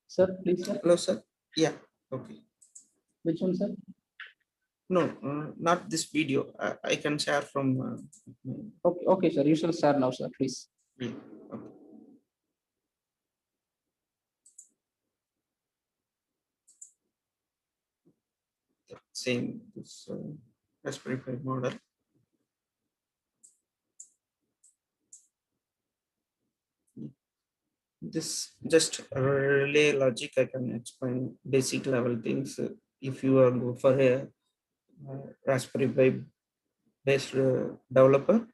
[SPEAKER 2] Sir, please, sir.
[SPEAKER 1] Hello, sir. Yeah. Okay.
[SPEAKER 2] Which one, sir?
[SPEAKER 1] No, not this video. I can share from.
[SPEAKER 2] Okay, okay, sir. You shall start now, sir, please.
[SPEAKER 1] Yeah. Okay. Same this Raspberry Pi model. This just relay logic. I can explain basic level things. If you are go for a Raspberry Pi based developer,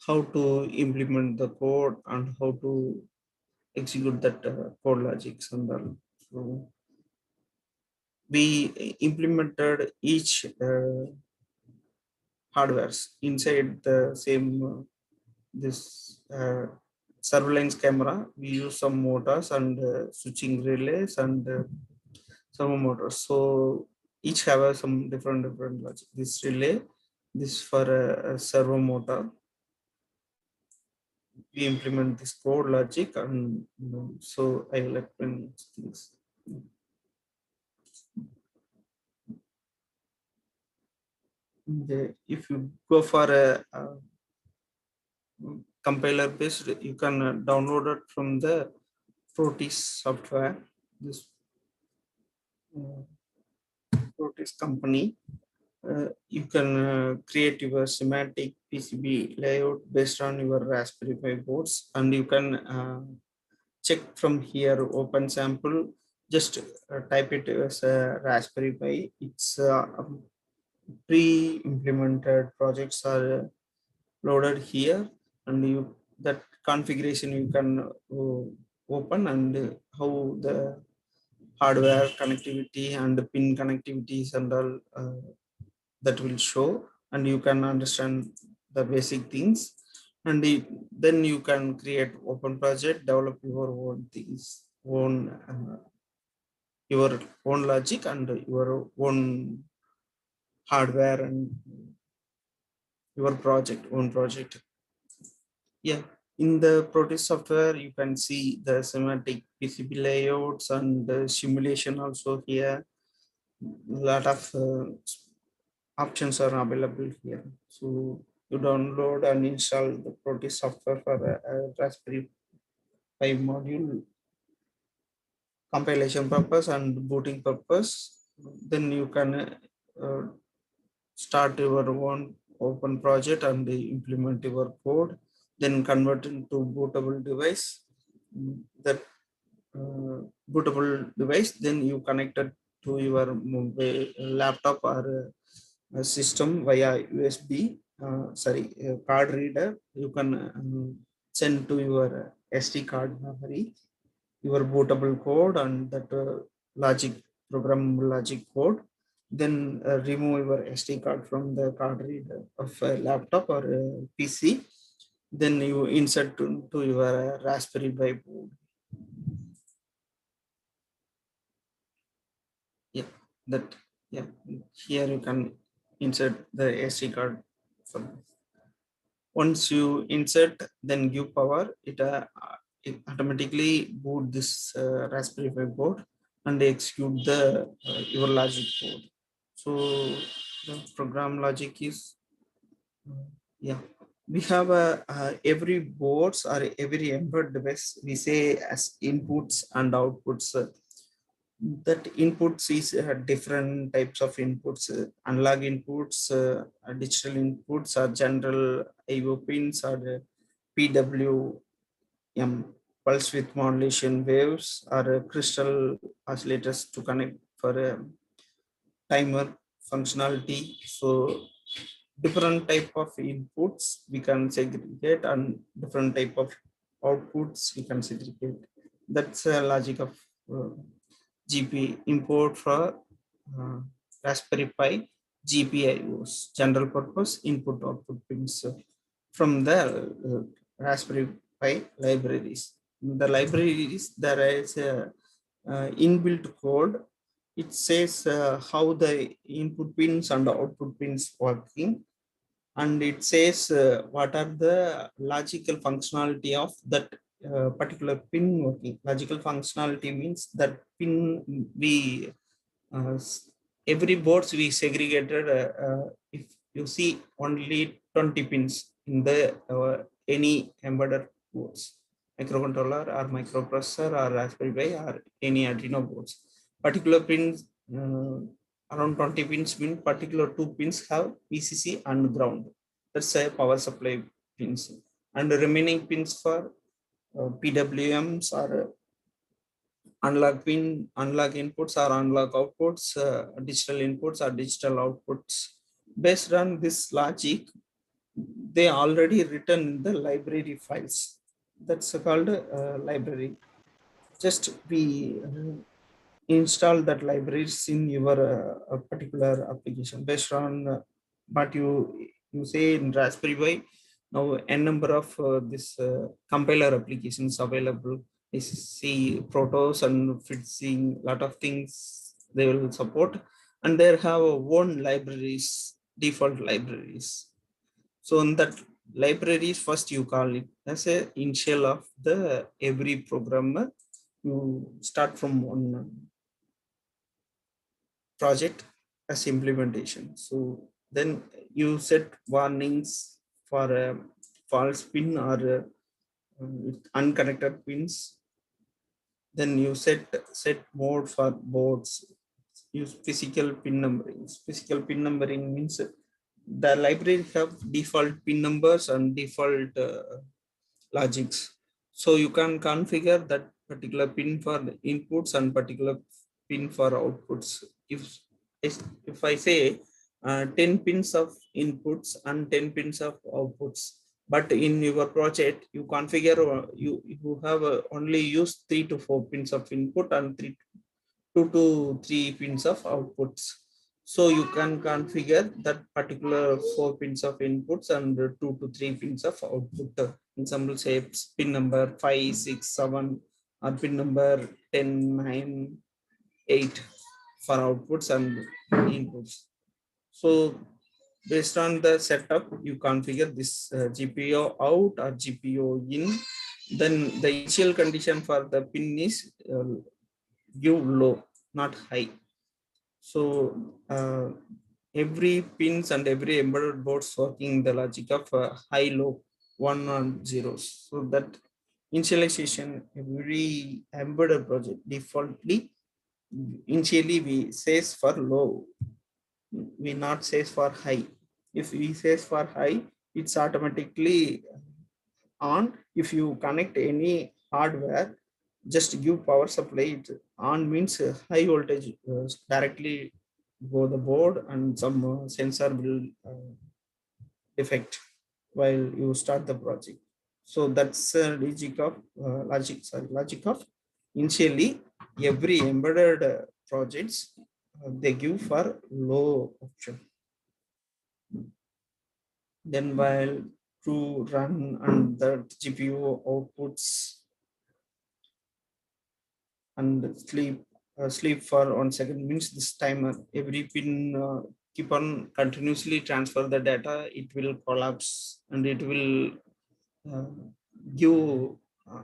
[SPEAKER 1] how to implement the code and how to execute that code logics and all. So we implemented each hardwares inside the same this surveillance camera. We use some motors and switching relays and servo motors. So each have some different logic. This relay, this for a servo motor. We implement this code logic and so I will explain things. If you go for a compiler based, you can download it from the Proteus software. This Proteus company. You can create your semantic PCB layout based on your Raspberry Pi boards, and you can check from here open sample. Just type it as a Raspberry Pi. It's pre-implemented projects are loaded here, and you that configuration you can open and how the hardware connectivity and the pin connectivities and all that will show, and you can understand the basic things, and then you can create open project, develop your own things, your own logic and your own hardware and your own project. Yeah, in the Proteus software, you can see the semantic PCB layouts and the simulation also here. A lot of options are available here. So you download and install the Proteus software for a Raspberry Pi module compilation purpose and booting purpose. Then you can start your own open project and implement your code, then convert into bootable device. That bootable device, then you connect it to your mobile laptop or a system via USB, card reader, you can send to your SD card memory your bootable code and that logic program logic code. Then remove your SD card from the card reader of a laptop or a PC. Then you insert to your Raspberry Pi board. Yeah, that yeah. Here you can insert the SD card. Once you insert, then give power. It automatically boot this Raspberry Pi board and execute the your logic code. So the program logic is yeah. We have every boards or every embedded device we say as inputs and outputs. That inputs is different types of inputs, analog inputs, digital inputs, or general IO pins, or PWM, pulse width modulation waves, or crystal oscillators to connect for timer functionality. So different type of inputs we can segregate and different type of outputs we can segregate. That's a logic of GP import for Raspberry Pi GPIOs, general purpose input output pins from the Raspberry Pi libraries. In the libraries there is a inbuilt code. It says how the input pins and output pins working, and it says what are the logical functionality of that particular pin working. Logical functionality means that pin we uh, every boards we segregated. If you see only 20 pins in the any embedded boards, microcontroller or microprocessor or Raspberry Pi or any Arduino boards, particular pins around 20 pins mean particular 2 pins have VCC and ground. That's a power supply pins, and the remaining pins for PWMs or analog inputs or analog outputs, digital inputs or digital outputs. Based on this logic, they already written in the library files. That's called library. Just we install that libraries in your particular application based on what you say in Raspberry Pi. Now n number of this compiler applications available. I see protos and fixing lot of things they will support, and they have own libraries, default libraries. So in that libraries, first you call it as a initial of the every programmer. You start from one project as implementation. So then you set warnings for a false pin or with unconnected pins. Then you set mode for boards. Use physical pin numbering. Physical pin numbering means the library have default pin numbers and default logics. So you can configure that particular pin for the inputs and particular pin for outputs. If I say 10 pins of inputs and 10 pins of outputs, but in your project you configure you have only used 3 to 4 pins of input and 2 to 3 pins of outputs. So you can configure that particular 4 pins of inputs and 2 to 3 pins of output. Example, say pin number 5, 6, 7, or pin number 10, 9, 8 for outputs and inputs. So based on the setup, you configure this GPIO out or GPIO in. Then the initial condition for the pin is give low, not high. So every pins and every embedded boards working the logic of high, low, 1 and 0s. So that initialization, every embedded project defaultly initially we says for low, we not says for high. If we says for high, it's automatically on. If you connect any hardware, just give power supply. It on means high voltage directly go the board, and some sensor will effect while you start the project. So that's logic of initially every embedded projects they give for low option. Then while to run and the GPU outputs and sleep for 1 second means this timer every pin keep on continuously transfer the data, it will collapse and it will uh, give uh,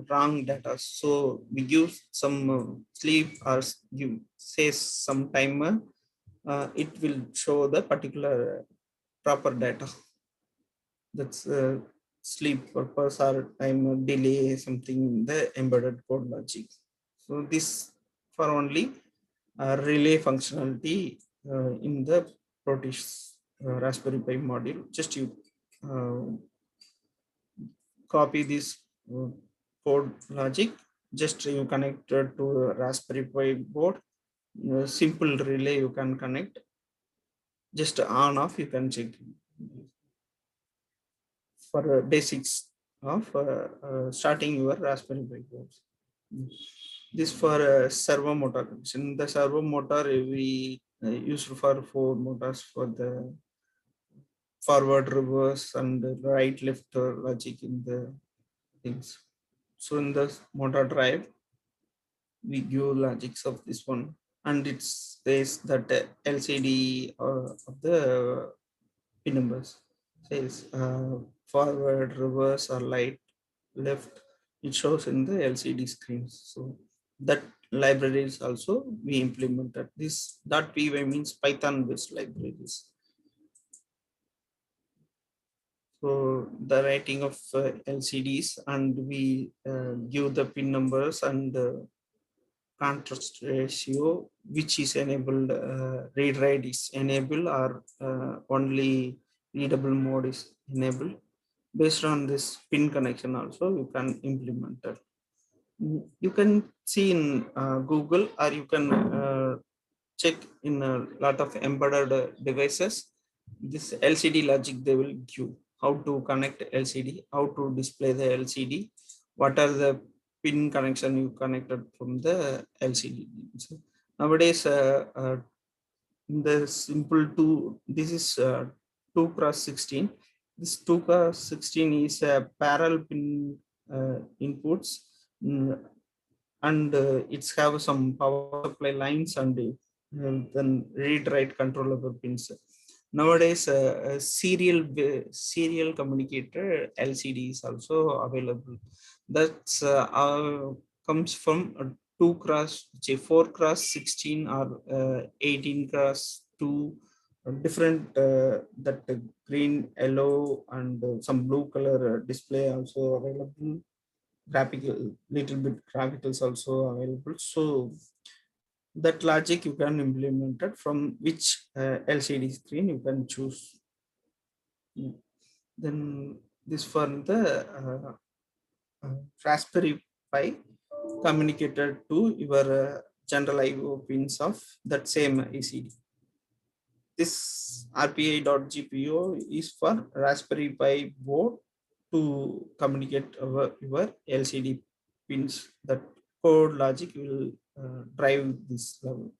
[SPEAKER 1] wrong data. So we give some sleep or give say some timer, it will show the particular proper data. That's sleep purpose or time delay something in the embedded code logic. So this for only relay functionality in the Proteus Raspberry Pi module. Just you copy this code logic, just you connect it to a Raspberry Pi board. Simple relay you can connect, just on off you can check for basics of starting your Raspberry Pi boards. This for servo motor connection. The servo motor we used for 4 motors for the forward, reverse, and right, left logic in the things. So in the motor drive, we give logics of this one, and it says that LCD of the pin numbers says forward, reverse, or right, left. It shows in the LCD screens. So that libraries also we implemented. This .py means Python based libraries. So the writing of LCDs, and we give the pin numbers and contrast ratio, which is enabled, read write is enabled, or only readable mode is enabled. Based on this pin connection also you can implement it. You can see in Google, or you can check in a lot of embedded devices, this LCD logic they will give how to connect LCD, how to display the LCD, what are the pin connection you connected from the LCD. So nowadays the simple two, this is 2x16. This 2x16 is a parallel pin inputs, and it's have some power supply lines and then read write controllable pins. Nowadays serial communicator LCD is also available. That's comes from 4x16 or 18x2, different that green, yellow, and some blue color display also available. Graphical, little bit graphics also available. So that logic you can implement it from which LCD screen you can choose. Then this for the Raspberry Pi communicated to your general IO pins of that same ECD. This RPI.GPO is for Raspberry Pi board to communicate your LCD pins. That code logic will drive this level.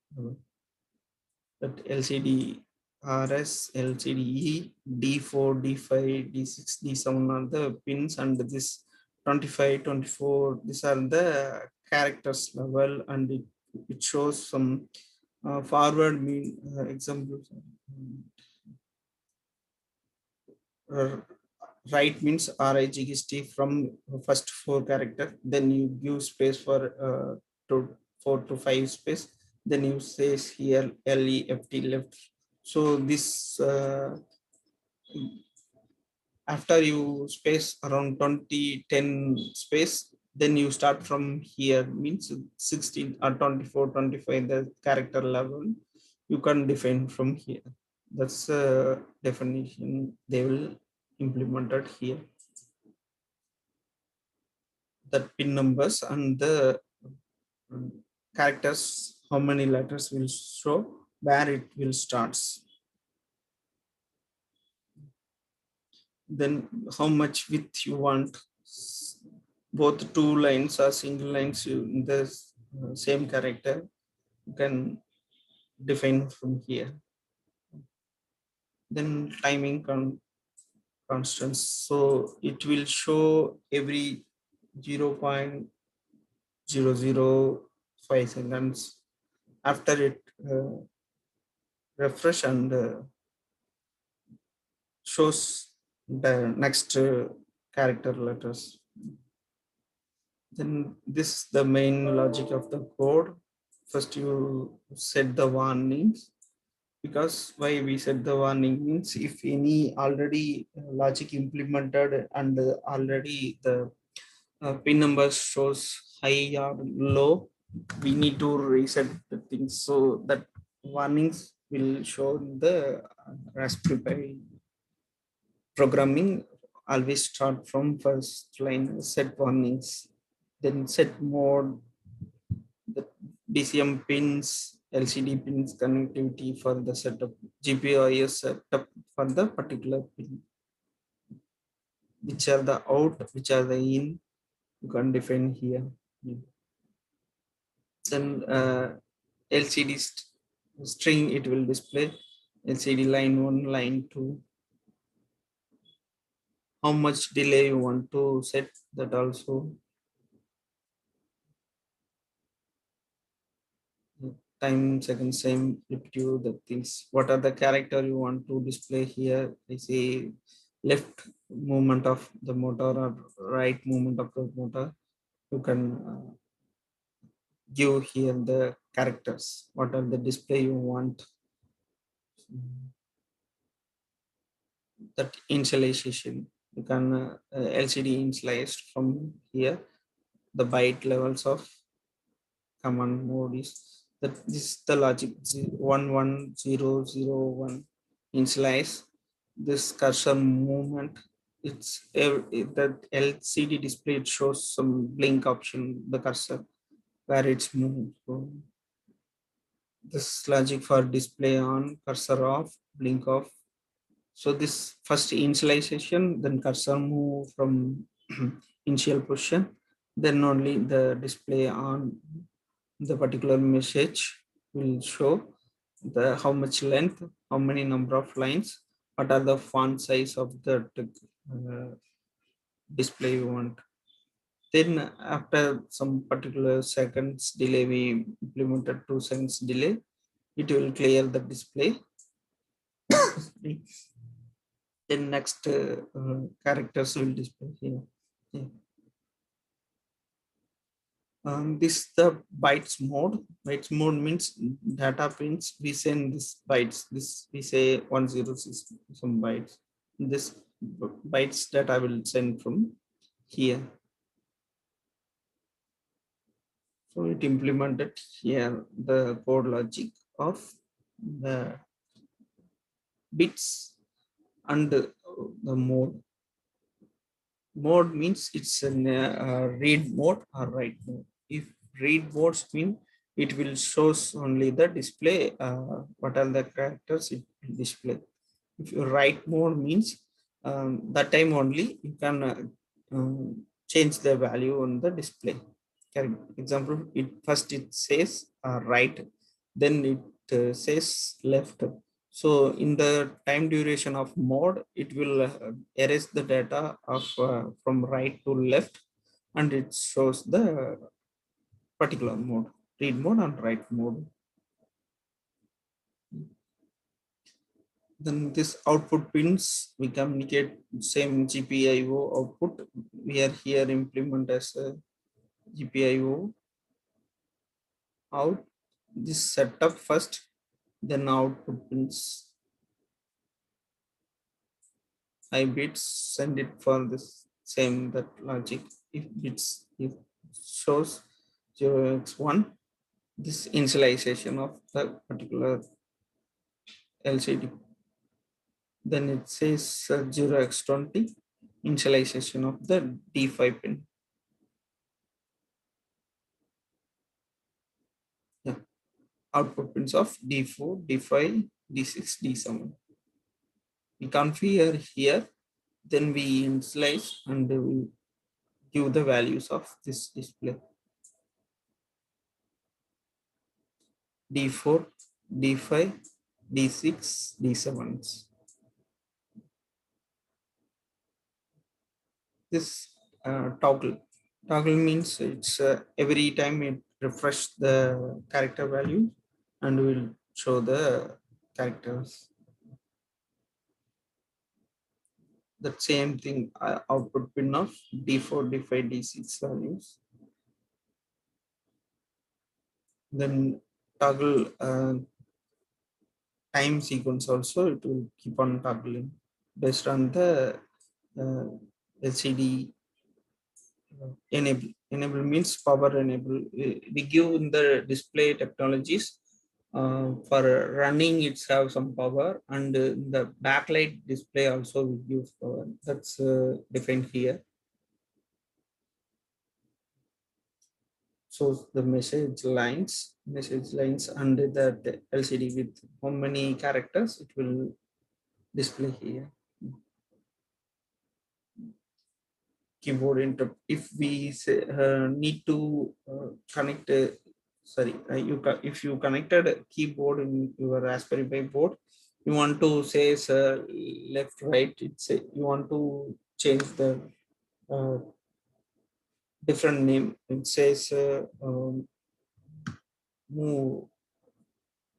[SPEAKER 1] That LCD RS, LCD D4, D5, D6, D7 are the pins, and this 25, 24, these are the characters level, and it shows some forward mean examples. Right means RIGST from first 4 character, then you give space for 4 to 5 space, then you say here LEFT left. So this after you space around 20, 10 space, then you start from here means 16 or 24, 25 the character level you can define from here. That's a definition they will implement it here. That pin numbers and the characters, how many letters will show, where it will starts. then how much width you want, both two lines or single lines in the same character, you can define from here. Then timing constants, so it will show every 0.005 seconds after it refresh and shows the next character letters. Then this is the main logic of the code. First you set the warnings, because why we set the warning means if any already logic implemented and already the pin number shows high or low, we need to reset the things, so that warnings will show in the Raspberry Pi programming. Always start from first line, set warnings, then set mode, the DCM pins, LCD pins connectivity for the setup, GPIO setup for the particular pin, which are the out, which are the in, you can define here. Then LCD string, it will display LCD line 1, line 2. How much delay you want to set, that also. Time, second, same, repetitive, the things. What are the character you want to display here? I say left movement of the motor or right movement of the motor. You can give here the characters. What are the display you want? That initialization, you can LCD initialized from here. The byte levels of command mode is that. This is the logic 11001 initialize this cursor movement. It's that LCD display, it shows some blink option, the cursor where it's moved. So this logic for display on, cursor off, blink off. So this first initialization, then cursor move from initial position, then only the display on the particular message will show the how much length, how many number of lines, what are the font size of the display you want. Then after some particular seconds delay, we implemented 2 seconds delay, it will clear the display. Then next characters will display here. Yeah. This the bytes mode. Bytes mode means data pins. We send this bytes. This we say 106 some bytes. This bytes that I will send from here. So it implemented here the code logic of the bits and the mode. Mode means it's a read mode or write mode. If read modes mean it will shows only the display, what are the characters it will display. If you write mode means that time only you can change the value on the display. Example, it first it says right, then it says left. So in the time duration of mode, it will erase the data of from right to left, and it shows the particular mode, read mode and write mode. Then this output pins, we communicate same GPIO output. We are here implement as a GPIO out. This setup first, then output pins. I bits, send it for this same that logic. If bits, if shows 0x1, this initialization of the particular LCD. Then it says 0x20, initialization of the D5 pin. Yeah. Output pins of D4, D5, D6, D7. We configure here Then we initialize and we give the values of this display. D4, D5, D6, D7s. This toggle. Toggle means it's every time it refresh the character value and will show the characters. The same thing output pin of D4, D5, D6 values. Then toggle time sequence also, it will keep on toggling based on the LCD enable. Enable means power enable. We give in the display technologies for running it's have some power, and the backlight display also will give power. That's defined here. So the message lines under the LCD with how many characters it will display here. Keyboard interrupt. If we say, need to connect, if you connected a keyboard in your Raspberry Pi board, you want to say left, right. It's you want to change the uh, different name. It says move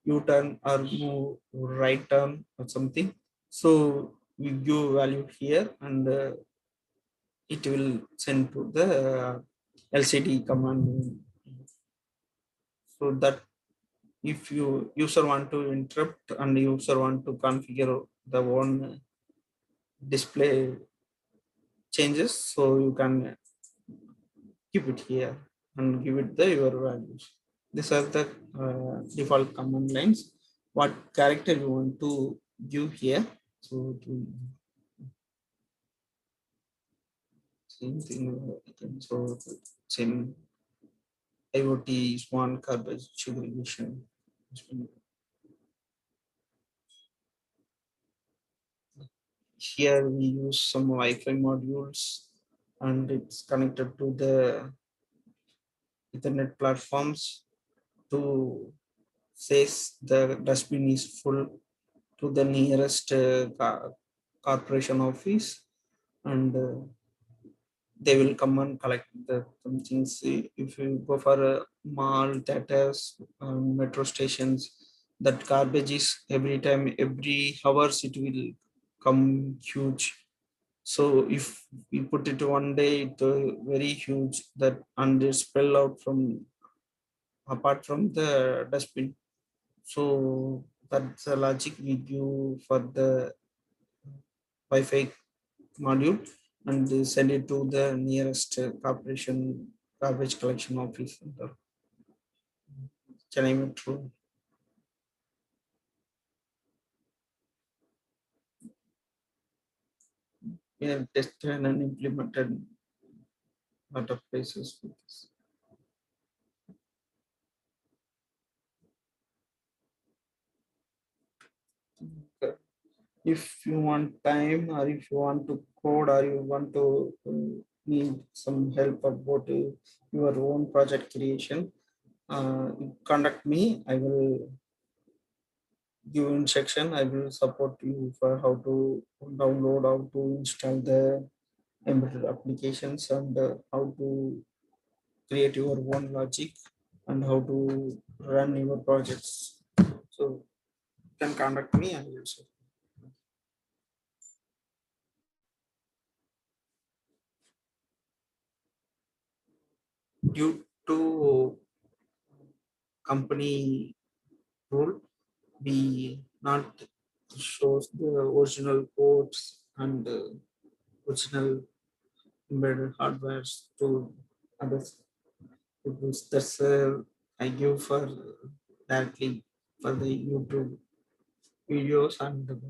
[SPEAKER 1] U-turn or move right turn or something. So we give value here, and it will send to the LCD command. So that if you user want to interrupt and user want to configure the one display changes, so you can keep it here and give it the your values. These are the default command lines. What character you want to give here? So to same thing. So same IoT smart garbage segregation. Here we use some Wi-Fi modules, and it's connected to the Ethernet platforms to says the dustbin is full to the nearest corporation office, and they will come and collect the some things. If you go for a mall, theaters, metro stations, that garbage is every time, every hours it will come huge. So if we put it one day, it very huge that, and they spill out from apart from the dustbin. So that's the logic we do for the Wi-Fi module, and they send it to the nearest corporation garbage collection office center. Chennai Metro. We have tested and implemented a lot of places with this. Okay. If you want time, or if you want to code, or you want to need some help about your own project creation, contact me. I will give instruction. I will support you for how to download, how to install the embedded applications, and how to create your own logic, and how to run your projects. So you can contact me. I will support. Due to company rule, we not shows the original codes and original embedded hardwares to others. Because that's I give for directly for the YouTube videos and the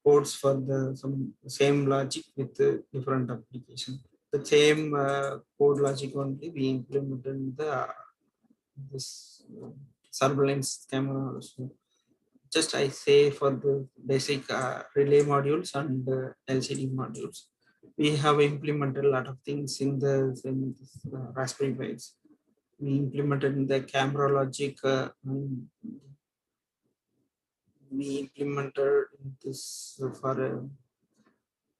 [SPEAKER 1] codes for the some same logic with different application. The same code logic only we implemented in the this surveillance camera also. just I say for the basic relay modules and LCD modules. We have implemented a lot of things in this Raspberry Pis. We implemented the camera logic. We implemented this for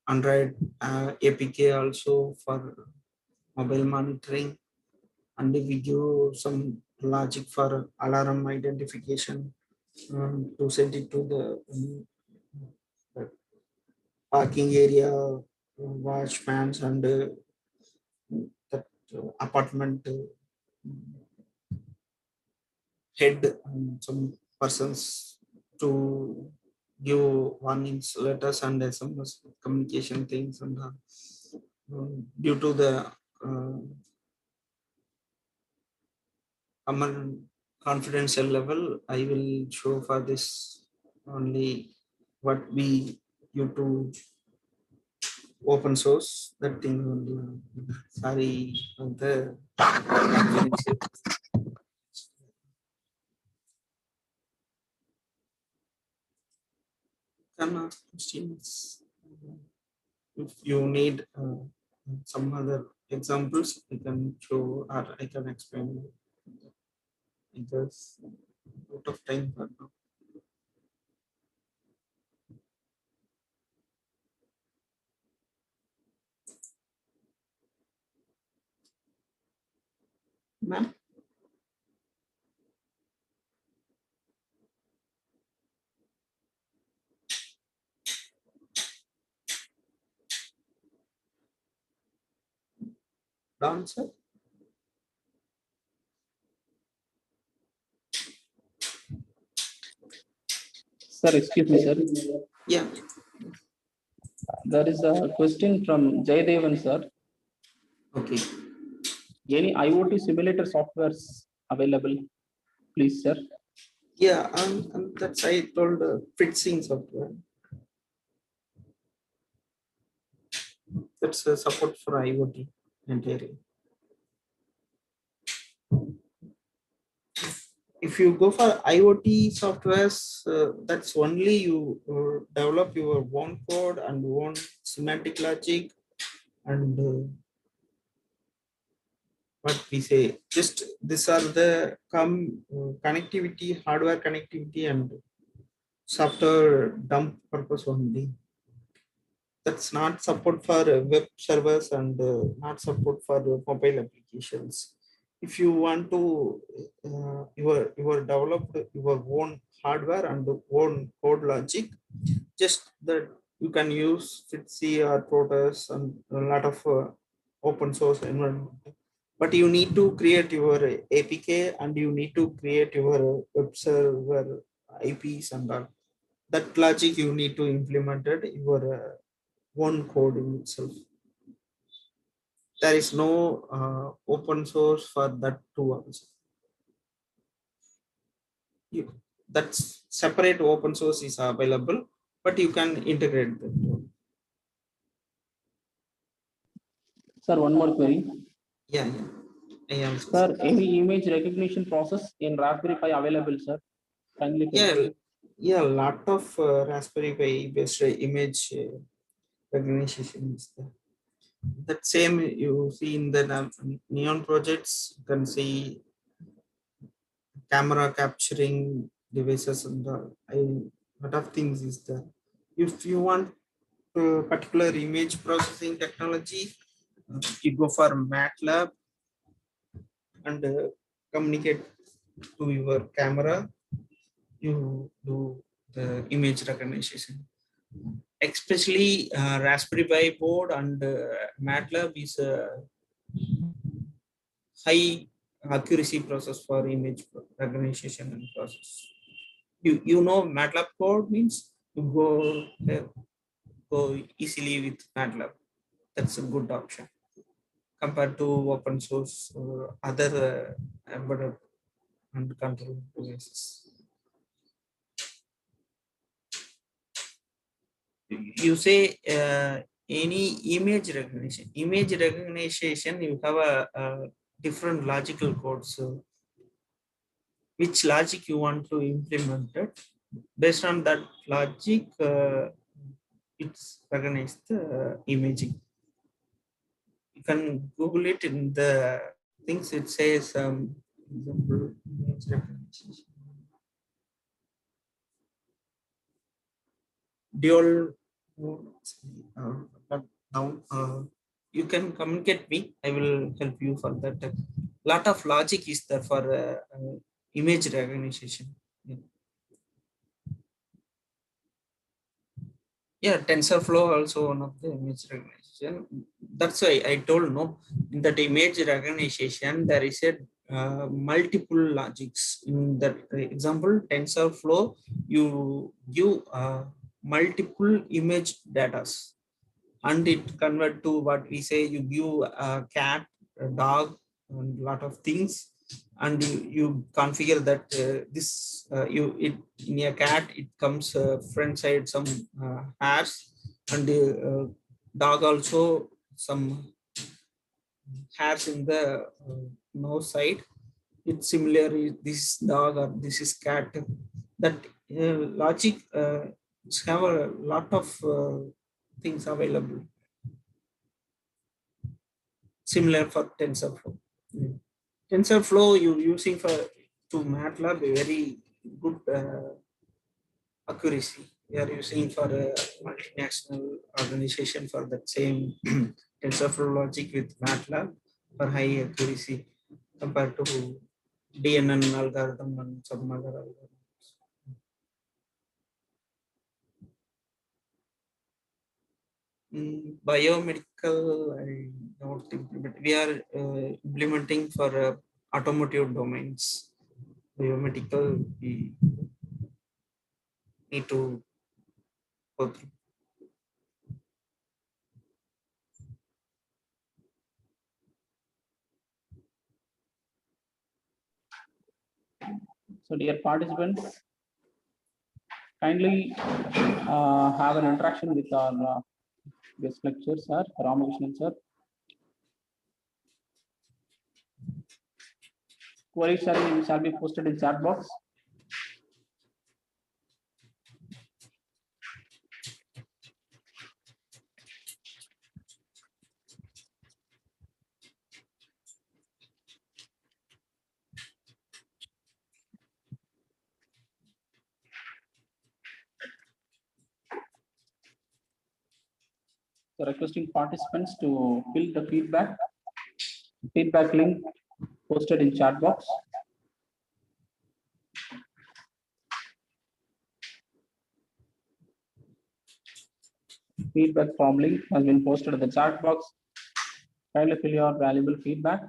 [SPEAKER 1] Android APK also for mobile monitoring, and we give some logic for alarm identification to send it to the parking area, watchmans, and that apartment head, and some persons to give warnings, letters, and SMS communication things. And due to the common confidential level, I will show for this only what we due to open source, that thing only. Sorry on the confidential. Can ask questions if you need some other examples. I can show or I can explain. Because out of time for now. Ma'am. Don, sir.
[SPEAKER 2] Sir, excuse me, sir.
[SPEAKER 1] Yeah.
[SPEAKER 2] There is a question from Jaydevan, sir.
[SPEAKER 1] Okay.
[SPEAKER 2] Any IoT simulator softwares available, please, sir?
[SPEAKER 1] Yeah, and that's I told fixing software. That's a support for IoT entirely. If you go for IoT softwares, that's only you develop your own code and own semantic logic and what we say. Just these are the connectivity, hardware connectivity, and software dump purpose only. That's not support for web servers and not support for mobile applications. If you want to you developed your own hardware and own code logic, just that you can use FitC or Proteus and a lot of open source environment. But you need to create your APK and you need to create your web server IPs and all. That logic you need to implement it your one code in itself. There is no open source for that too also. That's separate open source is available, but you can integrate them.
[SPEAKER 2] Sir, one more query.
[SPEAKER 1] Yeah.
[SPEAKER 2] Sir, any image recognition process in Raspberry Pi available, sir? Kindly
[SPEAKER 1] yeah, lot of Raspberry Pi based image recognition is there. That same you see in the Neon projects. You can see camera capturing devices and a lot of things is there. If you want particular image processing technology, you go for MATLAB and communicate to your camera. You do the image recognition. Especially Raspberry Pi board and MATLAB is a high accuracy process for image recognition and process. You know MATLAB code means you go easily with MATLAB. That's a good option compared to open source or other embedded and control devices. You say any image recognition. Image recognition, you have a different logical code. So which logic you want to implement it? based on that logic, it's recognized the imaging. You can Google it in the things. It says example image recognition. Dual now you can communicate me. I will help you for that. Lot of logic is there for image recognition. Yeah, TensorFlow also one of the image recognition. That's why I told no, in that image recognition there is a multiple logics. In that example, TensorFlow, you give multiple image datas and it convert to what we say. You give a cat, a dog, and lot of things, and you configure that this you it in a cat it comes front side some hairs, and dog also some hairs in the nose side. It's similar, this is dog or this is cat. That logic have a lot of things available, similar for TensorFlow. TensorFlow you using for to MATLAB a very good accuracy. We are using for a multinational organization for that same TensorFlow logic with MATLAB for high accuracy compared to DNN algorithm and some other algorithms. Biomedical, I don't implement. We are implementing for automotive domains. Biomedical, we need to go through.
[SPEAKER 2] So dear participants, kindly have an interaction with our guest lecturer, sir, Ramakrishnan sir. Queries shall be posted in chat box. So requesting participants to fill the feedback link posted in chat box. Feedback form link has been posted in the chat box. Kindly fill your valuable feedback.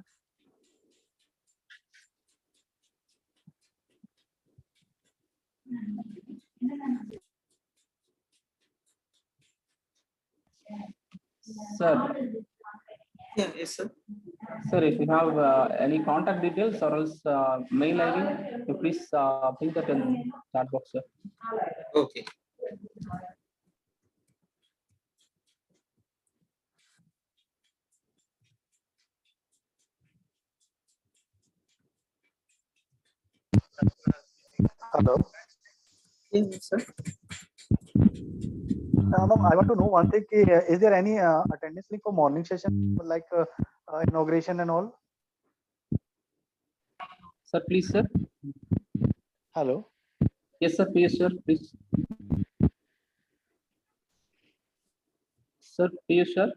[SPEAKER 2] Sir,
[SPEAKER 1] Yeah, yes, sir.
[SPEAKER 2] sir, if you have any contact details or else mail ID, you please ping that in chat box, sir.
[SPEAKER 1] Okay.
[SPEAKER 6] Hello.
[SPEAKER 1] Yes, sir.
[SPEAKER 6] Ma'am, I want to know one thing. Is there any attendance link for morning session, like inauguration and all?
[SPEAKER 2] Sir, please, sir.
[SPEAKER 6] Hello.
[SPEAKER 2] Yes, sir. Please, sir. Please. Sir, please, sir.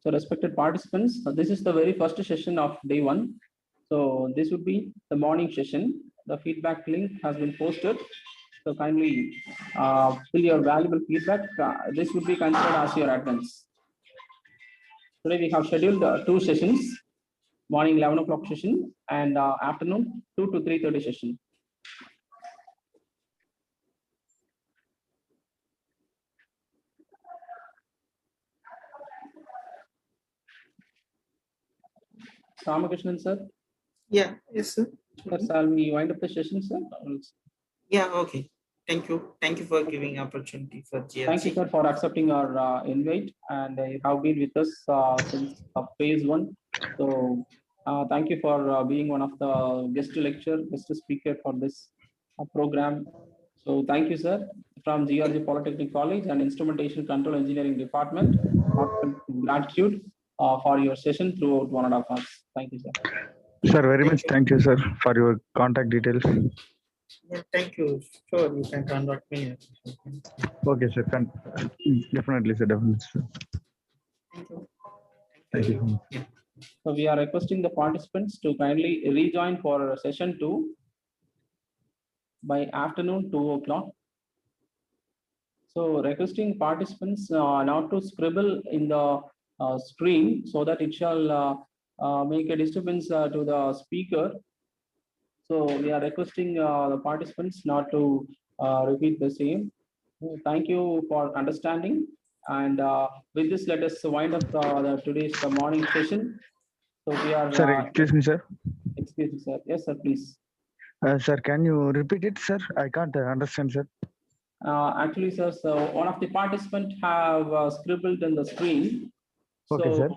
[SPEAKER 2] So respected participants, this is the very first session of day 1. So this would be the morning session. The feedback link has been posted. So kindly fill your valuable feedback. This would be considered as your attendance. Today we have scheduled 2 sessions, morning 11 o'clock session and afternoon 2 to 3:30 session. Ramakrishnan sir.
[SPEAKER 1] Yeah, yes, sir.
[SPEAKER 2] Sir, shall we wind up the session, sir?
[SPEAKER 1] Yeah, okay. Thank you for giving opportunity for GRC.
[SPEAKER 2] Thank you, sir, for accepting our invite, and you have been with us since phase 1. So thank you for being one of the guest speaker for this program. So thank you, sir, from GRG Polytechnic College and Instrumentation Control Engineering Department. Gratitude for your session throughout 1.5 hours. Thank you, sir.
[SPEAKER 7] Sir, very much thank you, sir, for your contact details.
[SPEAKER 1] Yeah, thank you. Sure, you can contact me.
[SPEAKER 7] Okay, sir. Definitely, sir. Definitely, sir.
[SPEAKER 1] Thank you.
[SPEAKER 7] Thank you so much.
[SPEAKER 1] Yeah.
[SPEAKER 2] So we are requesting the participants to kindly rejoin for session 2 by afternoon 2 o'clock. So requesting participants not to scribble in the screen so that it shall make a disturbance to the speaker. So we are requesting the participants not to repeat the same. Thank you for understanding. And with this, let us wind up today's morning session. So we are.
[SPEAKER 7] Sir, excuse me, sir.
[SPEAKER 2] Excuse me, sir. Yes, sir, please.
[SPEAKER 7] Sir, can you repeat it, sir? I can't understand, sir.
[SPEAKER 2] Actually, sir, so one of the participants have scribbled in the screen.
[SPEAKER 7] Okay,
[SPEAKER 2] so
[SPEAKER 7] sir.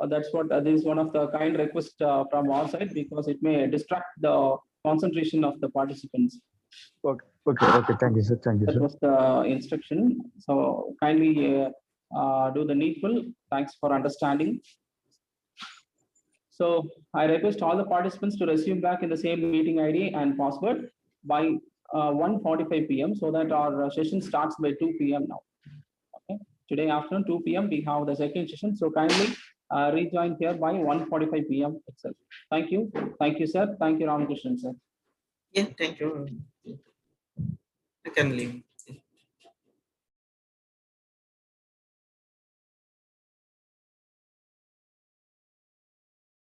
[SPEAKER 2] That's what this is one of the kind request from our side, because it may distract the concentration of the participants.
[SPEAKER 7] Okay. Thank you, sir. Thank you,
[SPEAKER 2] That
[SPEAKER 7] sir.
[SPEAKER 2] was the instruction. So kindly do the needful. Thanks for understanding. So I request all the participants to resume back in the same meeting ID and password by 1:45 p.m. so that our session starts by 2 p.m. now. Okay. Today afternoon 2 p.m. we have the second session. So kindly rejoin here by 1:45 p.m. itself. Thank you. Thank you, sir. Thank you, Ramakrishnan, sir.
[SPEAKER 1] Yeah, thank you. You can leave.